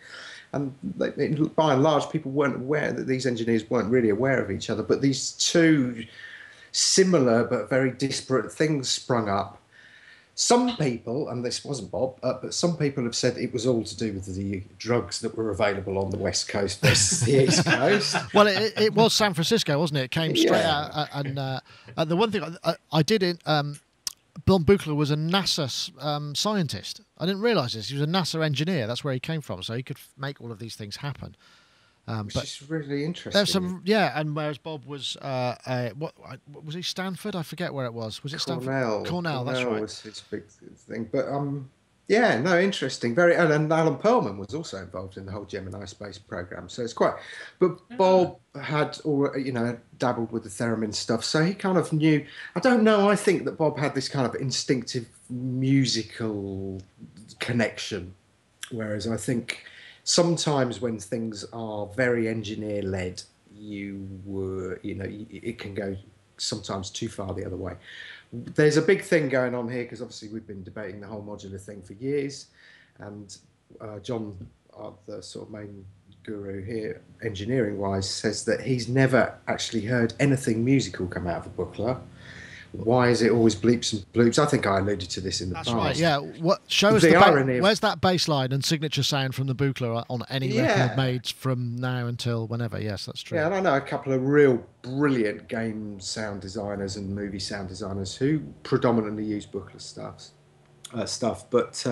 S3: And by and large, people weren't aware that these engineers weren't really aware of each other. But these two similar but very disparate things sprung up. Some people, and this wasn't Bob, but some people have said it was all to do with the drugs that were available on the West Coast versus the East Coast.
S1: Well, it was San Francisco, wasn't it? It came straight out. And the one thing I did in... Don Buchla was a NASA scientist. I didn't realise this. He was a NASA engineer. That's where he came from. So he could make all of these things happen.
S3: Which is really interesting.
S1: There's some, and whereas Bob was, what was he? Stanford? I forget where it was. Was it Stanford? Cornell. That's right.
S3: Was his big thing. But interesting. And Alan Perlman was also involved in the whole Gemini space program. So it's quite. But Bob had, dabbled with the theremin stuff, so he kind of knew. I don't know. I think that Bob had this kind of instinctive musical connection, whereas I think sometimes when things are very engineer led, it can go sometimes too far the other way. There's a big thing going on here because obviously we've been debating the whole modular thing for years, and John, the sort of main guru here, engineering-wise, says that he's never actually heard anything musical come out of a buckler. Why is it always bleeps and bloops? I think I alluded to this in the past.
S1: That's right, yeah. What show us
S3: the irony
S1: where's that bass line and signature sound from the buchla on any record made from now until whenever? Yes, that's true.
S3: Yeah, and I know a couple of real brilliant game sound designers and movie sound designers who predominantly use buchla stuff. But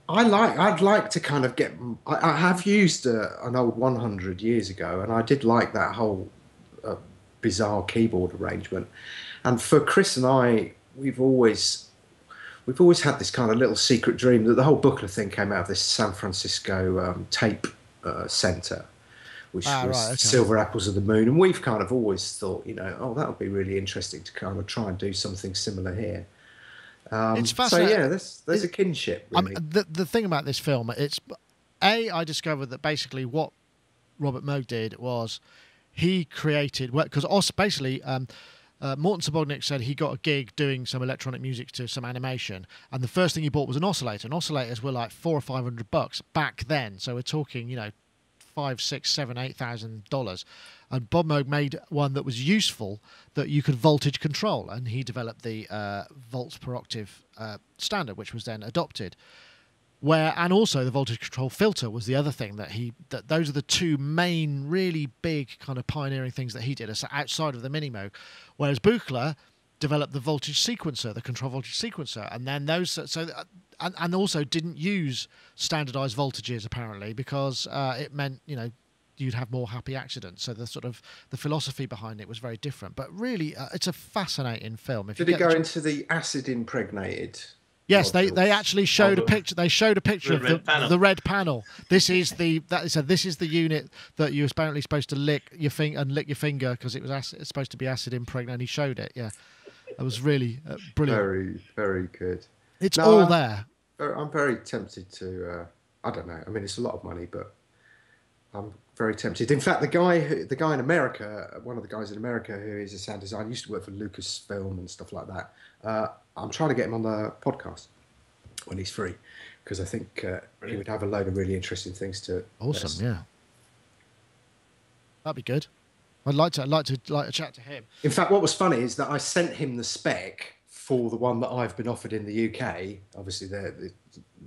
S3: I'd like to kind of get. I have used an old 100 years ago, and I did like that whole bizarre keyboard arrangement. And for Chris and I, we've always had this kind of little secret dream that the whole buchla thing came out of this San Francisco tape center, which was Silver Apples of the Moon. And we've kind of always thought, that would be really interesting to kind of try and do something similar here.
S1: It's fascinating.
S3: So yeah, there's a kinship. Really.
S1: The thing about this film, I discovered that basically what Robert Moog did was he created, because basically Morton Subodnik said he got a gig doing some electronic music to some animation, and the first thing he bought was an oscillator. And oscillators were like $400 or $500 back then, so we're talking $5,000, $6,000, $7,000, $8,000. And Bob Moog made one that was useful, that you could voltage control, and he developed the volts per octave standard, which was then adopted. And also the voltage control filter was the other thing that those are the two main really big kind of pioneering things that he did outside of the Mini Moog. Whereas Buchla developed the voltage sequencer, the control voltage sequencer, and then and also didn't use standardized voltages apparently because it meant you'd have more happy accidents. So the philosophy behind it was very different. But really, it's a fascinating film.
S3: Did it go into the acid impregnated?
S1: Yes, they actually showed a picture. They showed a picture of the red panel. This is the unit that you're apparently supposed to lick your finger because it's supposed to be acid impregnated. And he showed it. Yeah, it was really brilliant.
S3: Very, very good.
S1: It's all there.
S3: I'm very tempted to. I don't know. I mean, it's a lot of money, but I'm very tempted. In fact, the guy in America, one of the guys in America who is a sound designer, used to work for Lucasfilm and stuff like that. I'm trying to get him on the podcast when he's free, because I think he would have a load of really interesting things to.
S1: Awesome, yeah. That'd be good. I'd like to chat to him.
S3: In fact, what was funny is that I sent him the spec for the one that I've been offered in the UK. Obviously,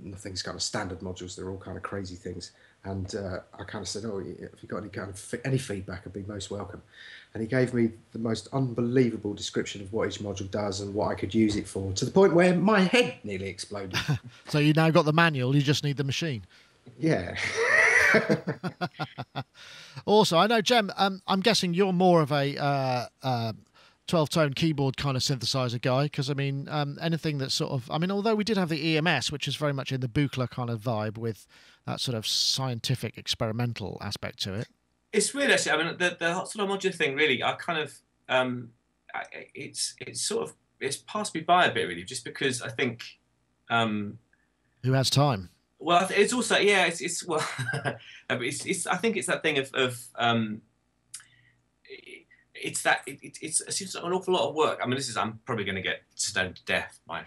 S3: nothing's kind of standard modules; they're all kind of crazy things. And I kind of said, "Oh, if you got any feedback, I'd be most welcome." And he gave me the most unbelievable description of what each module does and what I could use it for, to the point where my head nearly exploded.
S1: So you now got the manual; you just need the machine.
S3: Yeah.
S1: Also, I know, Jem, I'm guessing you're more of a 12-tone keyboard kind of synthesizer guy, because, I mean, anything that's sort of... I mean, although we did have the EMS, which is very much in the Buchla kind of vibe with that sort of scientific experimental aspect to it.
S4: It's weird, actually. I mean, the sort of modular thing, really, I kind of... it's passed me by a bit, really, just because I think...
S1: Who has time?
S4: Well, it's also, yeah, it's well, it's I think it's that thing of it's that it seems like an awful lot of work. I mean, I'm probably going to get stoned to death by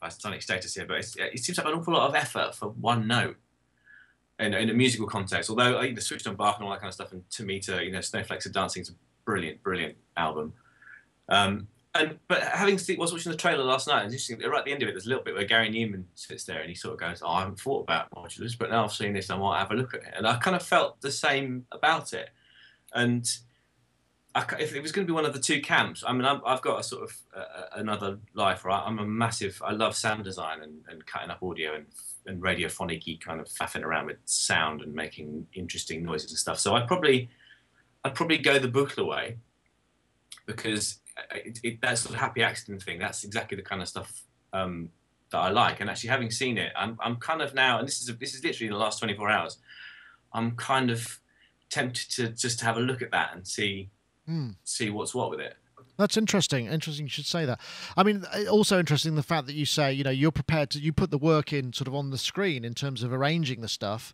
S4: sonic status here, but it seems like an awful lot of effort for one note in a musical context. Although I switched on Bach and all that kind of stuff, and to me, Snowflakes Are Dancing is a brilliant album. But was watching the trailer last night, and interesting, right at the end of it, there's a little bit where Gary Newman sits there and he sort of goes, "Oh, I haven't thought about modulars, but now I've seen this, I might have a look at it." And I kind of felt the same about it. And if it was going to be one of the two camps, I mean, I've got a sort of another life, right? I love sound design and cutting up audio and radiophonic-y kind of faffing around with sound and making interesting noises and stuff. So I'd probably go the Buchla way, because that sort of happy accident thing, that's exactly the kind of stuff that I like. And actually, having seen it, I'm kind of now, and this is literally in the last 24 hours, I'm kind of tempted to just have a look at that and see what's what with it.
S1: That's interesting. Interesting you should say that. I mean, also interesting the fact that you say, you're prepared to, you put the work in sort of on the screen in terms of arranging the stuff.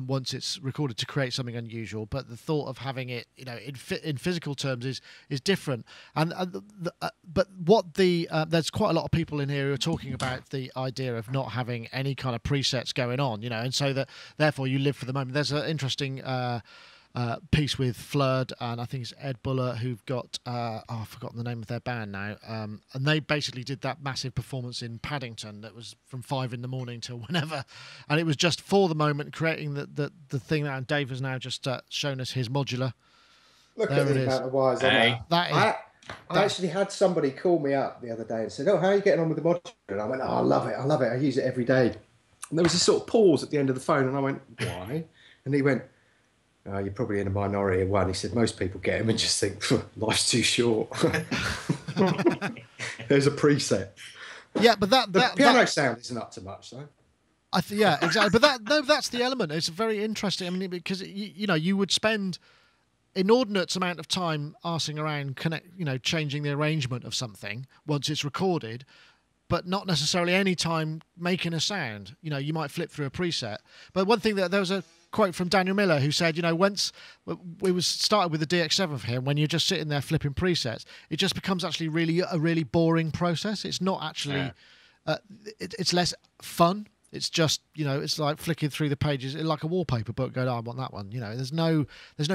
S1: once it's recorded to create something unusual. But the thought of having it, in physical terms is different. And but what there's quite a lot of people in here who are talking about the idea of not having any kind of presets going on, and so that therefore you live for the moment. There's an interesting piece with Flood, and I think it's Ed Buller, who've got I've forgotten the name of their band now, and they basically did that massive performance in Paddington that was from 5 a.m. till whenever, and it was just for the moment, creating the thing that, and Dave has now just shown us his modular.
S3: Look at the amount of wires on that. I actually had somebody call me up the other day and said, "Oh, how are you getting on with the modular?" And I went, "Oh, I love it, I use it every day." And there was this sort of pause at the end of the phone, and I went, "Why?" And he went, "Oh, you're probably in a minority of one." He said, "Most people get them and just think, life's too short." There's a preset.
S1: Yeah, but the
S3: piano sound isn't up to much, though.
S1: Yeah, exactly. But that's the element. It's very interesting. I mean, because you would spend inordinate amount of time arsing around, changing the arrangement of something once it's recorded, but not necessarily any time making a sound. You might flip through a preset. But one thing there was a quote from Daniel Miller who said, once we started with the DX7 for him, when you're just sitting there flipping presets, it just becomes actually a really boring process. It's not actually, it's less fun. It's just, it's like flicking through the pages like a wallpaper book, going, "Oh, I want that one." There's no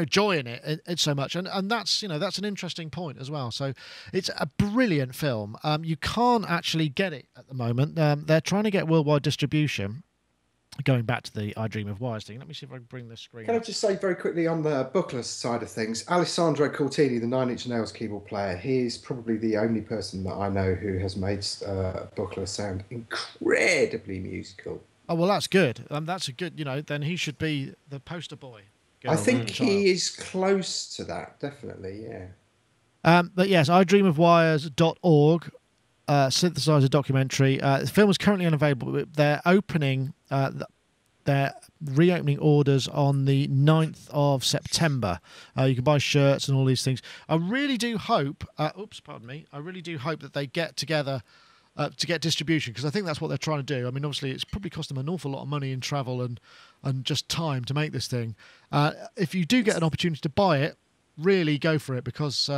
S1: joy in it so much, and that's that's an interesting point as well. So it's a brilliant film. You can't actually get it at the moment. They're trying to get worldwide distribution. Going back to the I Dream of Wires thing, let me see if I can bring the screen.
S3: Can I just say very quickly on the bookless side of things, Alessandro Cortini, the Nine Inch Nails keyboard player, he's probably the only person that I know who has made bookless sound incredibly musical.
S1: Oh, well, that's good. That's a good, then he should be the poster boy.
S3: I think he is close to that, definitely, yeah.
S1: But yes, idreamofwires.org. Synthesizer documentary. The film is currently unavailable. They're opening, they're reopening orders on the 9th of September. You can buy shirts and all these things. I really do hope, I really do hope that they get together to get distribution, because I think that's what they're trying to do. I mean, obviously, it's probably cost them an awful lot of money in travel and just time to make this thing. If you do get an opportunity to buy it, really go for it, because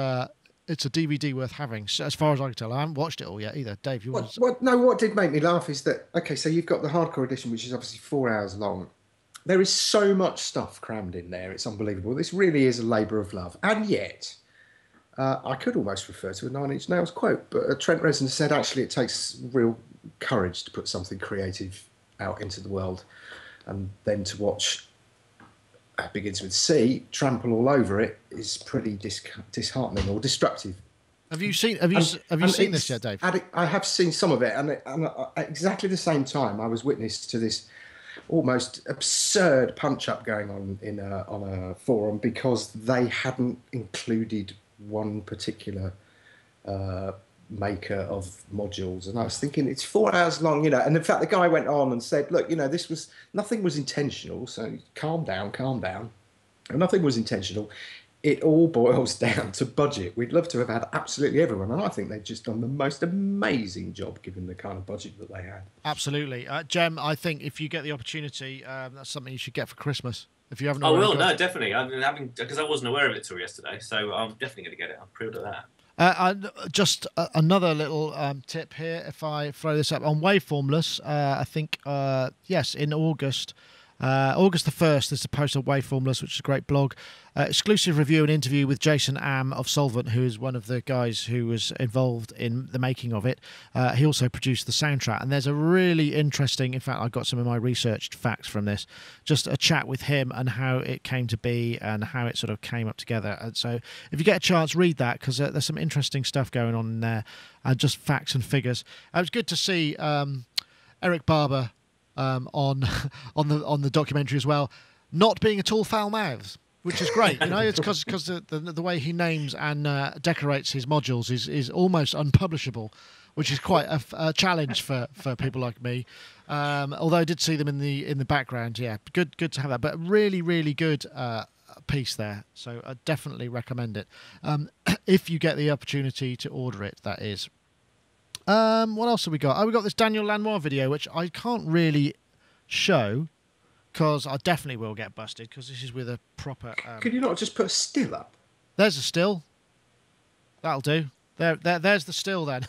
S1: it's a DVD worth having, as far as I can tell. I haven't watched it all yet either. Dave, you want to...
S3: What did make me laugh is that, okay, so you've got the hardcore edition, which is obviously 4 hours long. There is so much stuff crammed in there. It's unbelievable. This really is a labour of love. And yet, I could almost refer to a Nine Inch Nails quote, but Trent Reznor said, actually, it takes real courage to put something creative out into the world, and then to watch... begins with C, trample all over it, is pretty disheartening or destructive.
S1: Have you seen this yet, Dave?
S3: I have seen some of it, and at exactly the same time, I was witness to this almost absurd punch-up going on on a forum because they hadn't included one particular maker of modules, and I was thinking, it's 4 hours long, and in fact the guy went on and said, look, nothing was intentional, so calm down, and nothing was intentional. It all boils down to budget. We'd love to have had absolutely everyone, and I think they've just done the most amazing job given the kind of budget that they had.
S1: Absolutely. Jem, I think if you get the opportunity, that's something you should get for Christmas. If you haven't
S4: I will, no, definitely. Because I wasn't aware of it till yesterday, so I'm definitely going to get it. I'm proud of that.
S1: Just another little tip here, if I throw this up on Waveformless, I think yes, in August the 1st, there's a post on Waveformless, which is a great blog, exclusive review and interview with Jason Am of Solvent, who is one of the guys who was involved in the making of it. He also produced the soundtrack, and there's a really interesting, in fact I got some of my researched facts from this, just a chat with him and how it came to be and how it sort of came up together. And so if you get a chance, read that, because there's some interesting stuff going on in there, just facts and figures. It was good to see Eric Barber on the documentary as well, not being at all foul-mouthed, which is great. It's because the way he names and decorates his modules is almost unpublishable, which is quite a challenge for people like me. Although I did see them in the background. Yeah, good to have that. But really, really good piece there. So I definitely recommend it if you get the opportunity to order it. That is. What else have we got? We got this Daniel Lanois video, which I can't really show because I definitely will get busted because this is with a proper.
S3: Could you not just put a still up?
S1: There's a still. That'll do. There's the still then.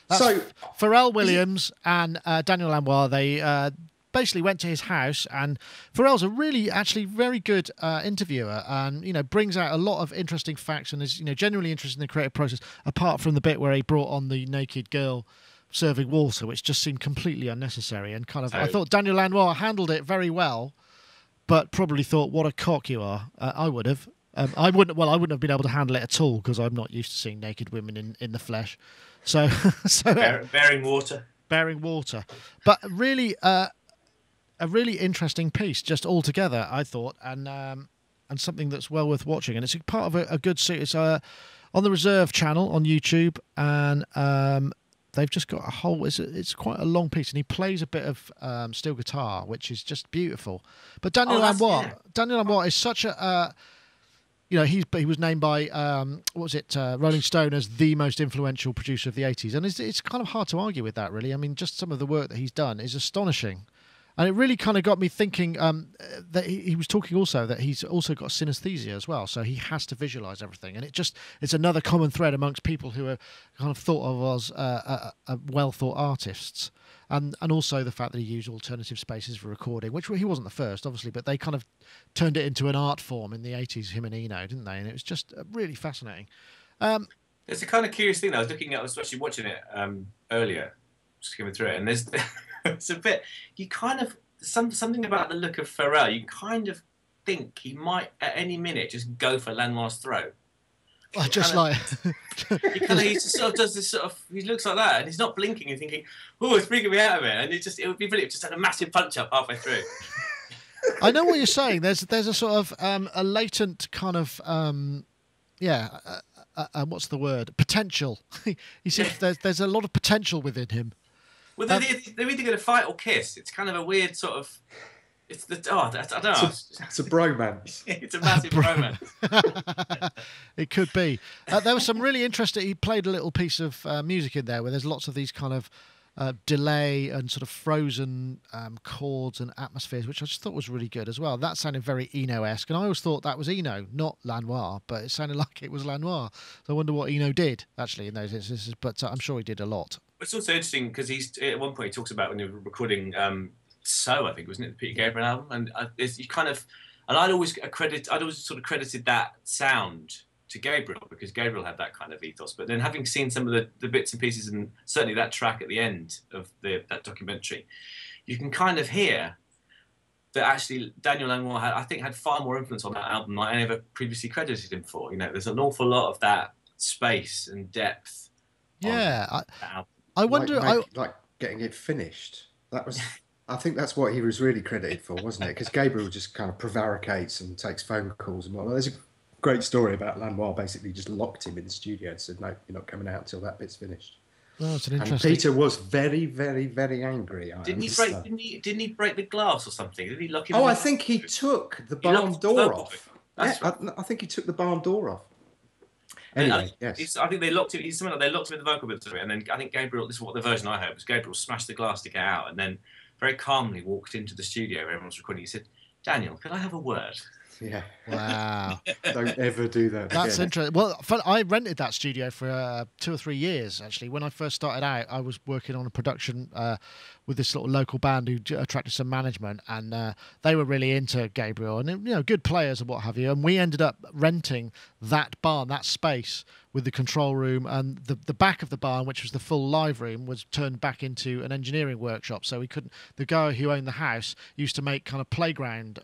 S3: So
S1: Pharell Williams and Daniel Lanois, they basically went to his house, and Pharrell's a really, actually very good interviewer, and brings out a lot of interesting facts, and is genuinely interested in the creative process. Apart from the bit where he brought on the naked girl serving water, which just seemed completely unnecessary, and kind of I thought Daniel Lanois handled it very well, but probably thought, "What a cock you are." I would have. I wouldn't have been able to handle it at all because I'm not used to seeing naked women in the flesh. So,
S4: bearing water.
S1: Bearing water. But really, a really interesting piece just altogether, I thought, and something that's well worth watching. And it's part of a good suit. It's on the Reserve channel on YouTube, and they've just got a whole. It's quite a long piece, and he plays a bit of steel guitar, which is just beautiful. But Daniel Lanois is such a. He was named by Rolling Stone as the most influential producer of the 80s, and it's kind of hard to argue with that, really. I mean, just some of the work that he's done is astonishing, and it really kind of got me thinking that he was talking also that he's also got synesthesia as well, so he has to visualize everything, and it's another common thread amongst people who are kind of thought of as well thought artists. And also the fact that he used alternative spaces for recording, which he wasn't the first, obviously, but they kind of turned it into an art form in the 80s, him and Eno, didn't they? And it was just really fascinating.
S4: It's a kind of curious thing. I was actually watching it earlier, skimming through it, and there's it's a bit, you kind of, something about the look of Pharrell, you kind of think he might at any minute just go for Lanois' throat.
S1: He sort
S4: of does this sort of, he looks like that and he's not blinking and thinking, oh, it's freaking me out of it, and it would be brilliant, just had a massive punch up halfway through.
S1: I know what you're saying. There's a sort of a latent kind of what's the word, potential. He seems there's a lot of potential within him.
S4: Well, they're either going to fight or kiss. It's kind of a weird sort of. I don't know.
S3: It's a bromance.
S4: It's a massive bromance.
S1: It could be. There was some really interesting. He played a little piece of music in there where there's lots of these kind of delay and sort of frozen chords and atmospheres, which I just thought was really good as well. That sounded very Eno-esque, and I always thought that was Eno, not Lanois, but it sounded like it was Lanois. So I wonder what Eno did actually in those instances, but I'm sure he did a lot.
S4: It's also interesting because he's at one point he talks about when they were recording. So I think, wasn't it, the Peter Gabriel album? And you kind of, and I'd always sort of credited that sound to Gabriel because Gabriel had that kind of ethos. But then having seen some of the bits and pieces, and certainly that track at the end of that documentary, you can kind of hear that actually Daniel Lanois had far more influence on that album than I ever previously credited him for. There's an awful lot of that space and depth.
S1: Yeah, I wonder.
S3: Like getting it finished. That was. I think that's what he was really credited for, wasn't it? Because Gabriel just kind of prevaricates and takes phone calls and whatnot. There's a great story about Lanois basically just locked him in the studio and said, "No, you're not coming out until that bit's finished."
S1: Oh, that's an interesting.
S3: And Peter was very, very, very angry.
S4: Didn't he break the glass or something? Did he lock him?
S3: I think he took the barn door off.
S4: Right.
S3: I think he took the barn door off. Anyway, yes.
S4: I think they locked him. They locked him in the vocal booth, and then I think Gabriel. This is what the version I heard was. Gabriel smashed the glass to get out, and then very calmly walked into the studio where everyone was recording. He said, "Daniel, can I have a word?"
S3: Yeah.
S1: Wow.
S3: Don't ever do that.
S1: That's interesting. Well, I rented that studio for 2 or 3 years, actually. When I first started out, I was working on a production with this little local band who attracted some management, and they were really into Gabriel and, good players and what have you. And we ended up renting that barn, that space, with the control room, and the back of the barn, which was the full live room, was turned back into an engineering workshop. So we couldn't. The guy who owned the house used to make kind of playground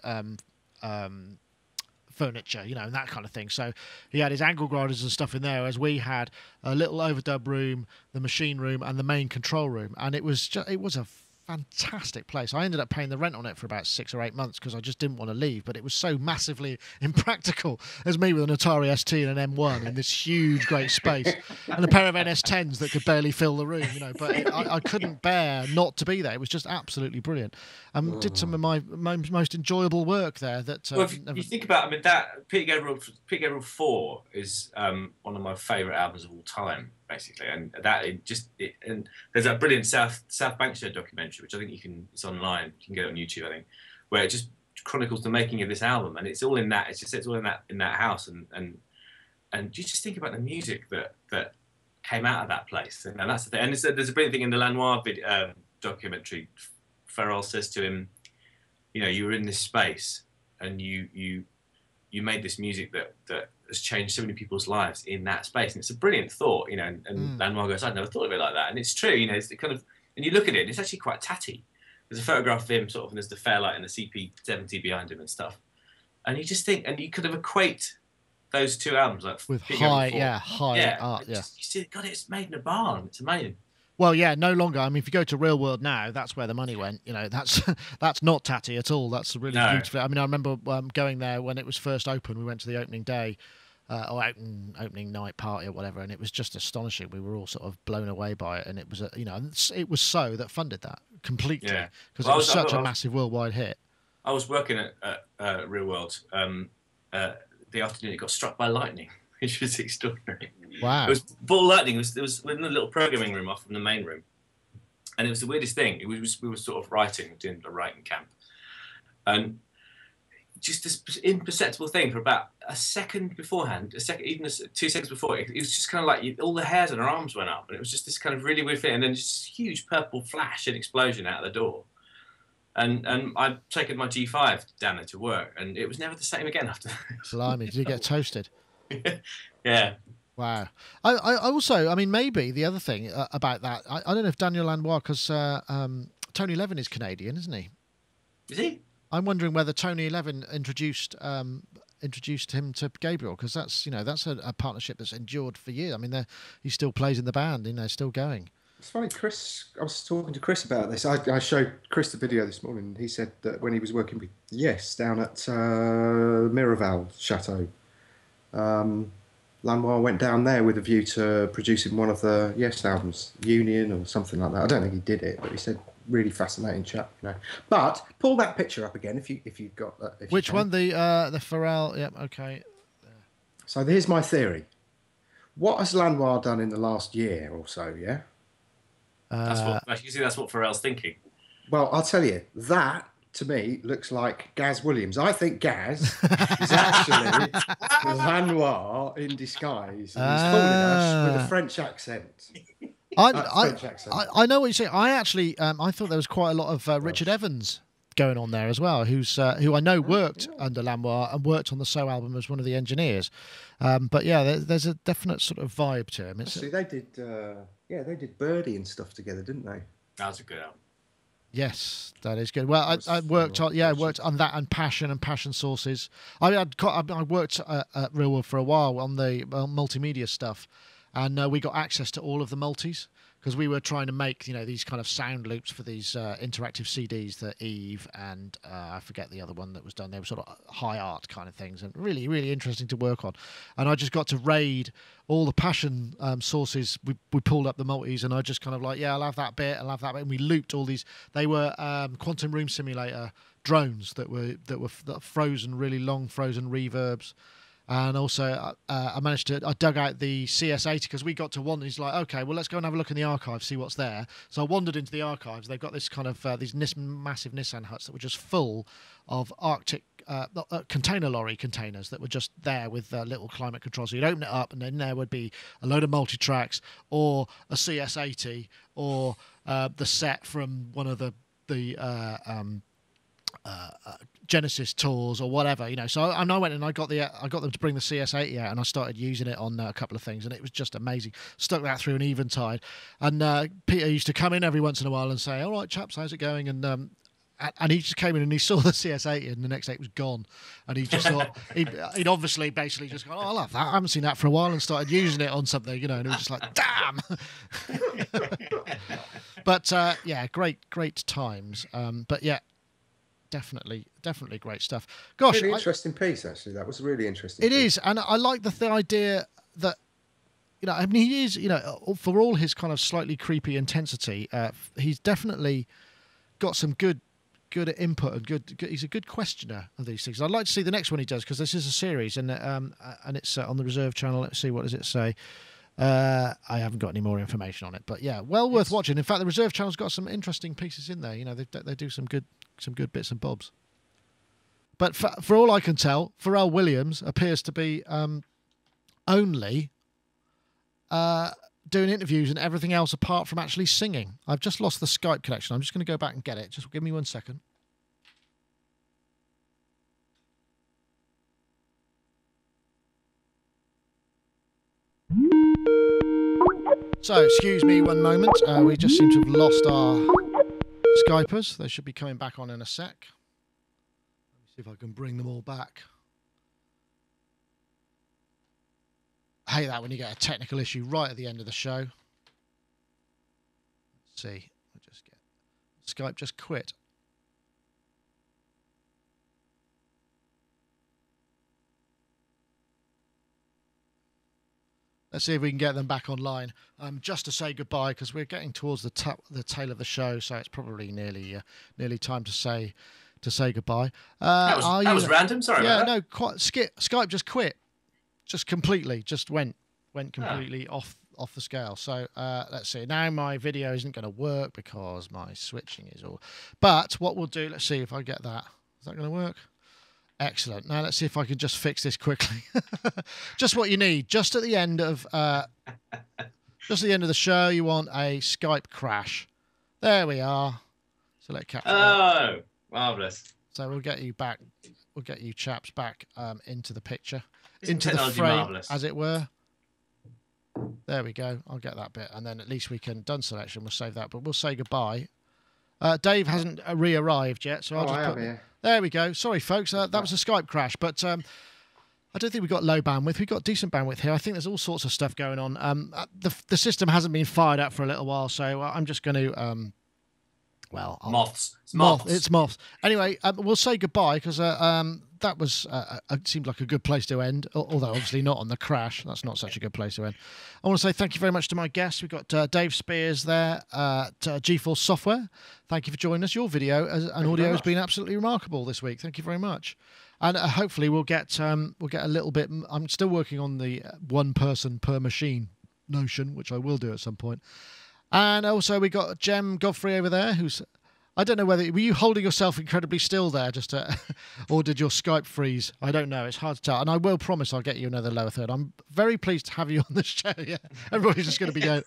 S1: furniture, and that kind of thing. So he had his angle grinders and stuff in there, as we had a little overdub room, the machine room, and the main control room. And it was a fantastic place. I ended up paying the rent on it for about 6 or 8 months because I just didn't want to leave, but it was so massively impractical. As me with an Atari ST and an M1 in this huge great space and a pair of NS10s that could barely fill the room, but I couldn't bear not to be there. It was just absolutely brilliant. Did some of my most enjoyable work there.
S4: Well, if you think about it, that Peter Gabriel 4 is one of my favourite albums of all time, basically, and and there's that brilliant South Bank Show documentary, which I think it's online. You can get it on YouTube, I think, where it just chronicles the making of this album, and it's all in that. It's all in that house, and you just think about the music that came out of that place, and that's the thing. And there's a brilliant thing in the Lanois documentary. Pharrell says to him, you know, you were in this space, and you made this music that has changed so many people's lives in that space, and it's a brilliant thought, you know. And Lanois goes, I'd never thought of it like that, and it's true, you know. It's the kind of, and you look at it, and it's actually quite tatty. There's a photograph of him sort of, and there's the Fairlight and the CP70 behind him and stuff, and you just think, and you could have equate those two albums like
S1: with high art,
S4: you see, God, it's made in a barn. It's amazing.
S1: Well, yeah, no longer. I mean, if you go to Real World now, that's where the money went. You know, that's not tatty at all. That's really beautiful. I mean, I remember going there when it was first open. We went to the opening day, or opening night party or whatever, and it was just astonishing. We were all sort of blown away by it, and it was it was So that funded that completely, because it was such a massive worldwide hit.
S4: I was working at Real World the afternoon it got struck by lightning, which was extraordinary.
S1: Wow.
S4: It was ball lightning. It was in a little programming room off from the main room. And it was the weirdest thing. We were sort of doing a writing camp. And just this imperceptible thing for about a second beforehand, even 2 seconds before, it was just kind of like all the hairs on her arms went up. And it was just this kind of really weird thing. And then just this huge purple flash and explosion out of the door. And I'd taken my G5 down there to work, and it was never the same again after that.
S1: Blimey, did you get toasted?
S4: Yeah.
S1: Wow. I also, I mean, maybe the other thing about that, I don't know if Daniel Lanois, because Tony Levin is Canadian, isn't he?
S4: Is he?
S1: I'm wondering whether Tony Levin introduced him to Gabriel, because that's a partnership that's endured for years. I mean, he still plays in the band, still going.
S3: It's funny, Chris. I was talking to Chris about this. I showed Chris the video this morning, and he said that when he was working with Yes down at Miraval Chateau, Lanois went down there with a view to producing one of the Yes albums, Union or something like that. I don't think he did it, but he said really fascinating chap. But pull that picture up again if you've got that.
S1: Which one? The Pharrell? Yep. Okay.
S3: So here's my theory. What has Lanois done in the last year or so? Yeah.
S4: That's what Pharrell's thinking.
S3: Well, I'll tell you, that to me looks like Gaz Williams. I think Gaz is actually Lanois in disguise, and he's fooling us with a French accent.
S1: I know what you're saying. I actually I thought there was quite a lot of Richard Evans going on there as well, who I know worked under Lanois and worked on the So album as one of the engineers. But yeah, there's a definite sort of vibe to him.
S3: See, they did Birdie and stuff together, didn't they?
S4: That was a good album.
S1: Yes, that is good. Well, I worked on that and Passion Sources. I worked at Real World for a while on the multimedia stuff, and we got access to all of the multis, because we were trying to make these kind of sound loops for these interactive CDs, the Eve and I forget the other one that was done. They were sort of high art kind of things, and really, really interesting to work on. And I just got to raid all the Passion sources. We pulled up the multis, and I just kind of like, I'll have that bit, and we looped all these. They were Quantum Room Simulator drones that were frozen, really long frozen reverbs. And also, I dug out the CS80, because we got to one. He's like, okay, well, let's go and have a look in the archives, see what's there. So I wandered into the archives. They've got this kind of these massive Nissan huts that were just full of Arctic container lorry containers that were just there with little climate control. So you'd open it up, and then there would be a load of multi-tracks, or a CS80, or the set from one of the Genesis tours or whatever, So I went and I got them to bring the CS80 out, and I started using it on a couple of things, and it was just amazing. Stuck that through an Eventide, and Peter used to come in every once in a while and say, "All right, chaps, how's it going?" And he just came in and he saw the CS80, and the next day it was gone, and he just thought he'd obviously basically just gone, "Oh, I love that. I haven't seen that for a while," and started using it on something, and it was just like, damn. But yeah, great times. But yeah. Definitely great stuff. Gosh,
S3: really interesting piece, actually. That was a really interesting piece.
S1: It is, and I like the idea that, I mean, he is, for all his kind of slightly creepy intensity, he's definitely got some good input and good. He's a good questioner of these things. I'd like to see the next one he does, because this is a series, and it's on the Reserve channel. Let's see, what does it say? I haven't got any more information on it, but yeah, well worth watching. In fact, the Reserve channel's got some interesting pieces in there. They do some good bits and bobs. But for all I can tell, Pharell Williams appears to be only doing interviews and everything else apart from actually singing. I've just lost the Skype connection. I'm just going to go back and get it. Just give me 1 second. So, excuse me 1 moment. We just seem to have lost our Skypers. They should be coming back on in a sec. Let me see if I can bring them all back. I hate that when you get a technical issue right at the end of the show. Let's see. We'll just get Skype just quit. Let's see if we can get them back online. Just to say goodbye, because we're getting towards the tail of the show, so it's probably nearly time to say goodbye.
S4: That was random. Sorry.
S1: Yeah,
S4: about that.
S1: no, quite. Skype just quit, just completely, just went completely off the scale. So let's see. Now my video isn't going to work because my switching is all. But what we'll do, let's see if I get that. Is that going to work? Excellent. Now let's see if I can just fix this quickly. Just what you need. Just at the end of the show, you want a Skype crash. There we are. Select capture.
S4: Oh, marvelous.
S1: So we'll get you back. We'll get you chaps back into the picture,
S4: Isn't
S1: into the
S4: technology
S1: frame,
S4: marvellous?
S1: as it were. There we go. I'll get that bit, and then at least we can done selection. We'll save that, but we'll say goodbye. Dave hasn't re-arrived yet, so I'll just put.
S3: Here.
S1: There we go. Sorry, folks. That was a Skype crash, but I don't think we've got low bandwidth. We've got decent bandwidth here. I think there's all sorts of stuff going on. The system hasn't been fired up for a little while, so I'm just going to.
S4: Moths.
S1: It's moths. Anyway, we'll say goodbye because that was seemed like a good place to end. Although obviously not on the crash. That's not such a good place to end. I want to say thank you very much to my guests. We've got Dave Spears there at GeForce Software. Thank you for joining us. Your video and audio has been absolutely remarkable this week. Thank you very much. And hopefully we'll get a little bit. I'm still working on the one person per machine notion, which I will do at some point. And also we got Jem Godfrey over there, who's, I don't know were you holding yourself incredibly still there, or did your Skype freeze? I don't know. It's hard to tell. And I will promise I'll get you another lower third. I'm very pleased to have you on the show. Yeah, everybody's just going to be going.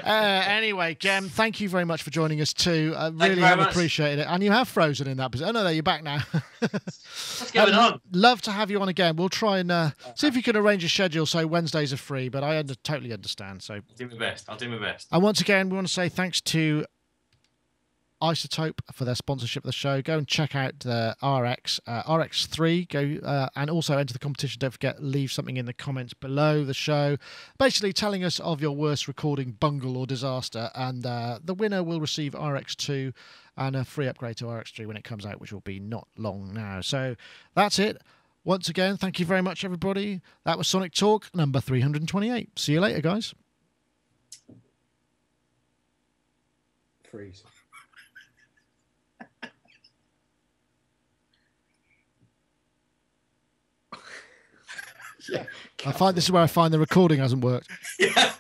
S1: Anyway, Jem, thank you very much for joining us too. I really have appreciated it. And you have frozen in that position. Oh no, there you're back now.
S4: What's going on?
S1: Love to have you on again. We'll try and see if you can arrange a schedule so Wednesdays are free, but I totally understand. So
S4: I'll do my best.
S1: And once again, we want to say thanks to Isotope for their sponsorship of the show. Go and check out the RX3. Go and also enter the competition. Don't forget, leave something in the comments below the show, basically telling us of your worst recording bungle or disaster, and the winner will receive RX2 and a free upgrade to RX3 when it comes out, which will be not long now. So that's it. Once again, thank you very much, everybody. That was Sonic Talk number 328. See you later, guys.
S3: Freeze.
S1: Yeah. This is where I find the recording hasn't worked.
S4: Yeah.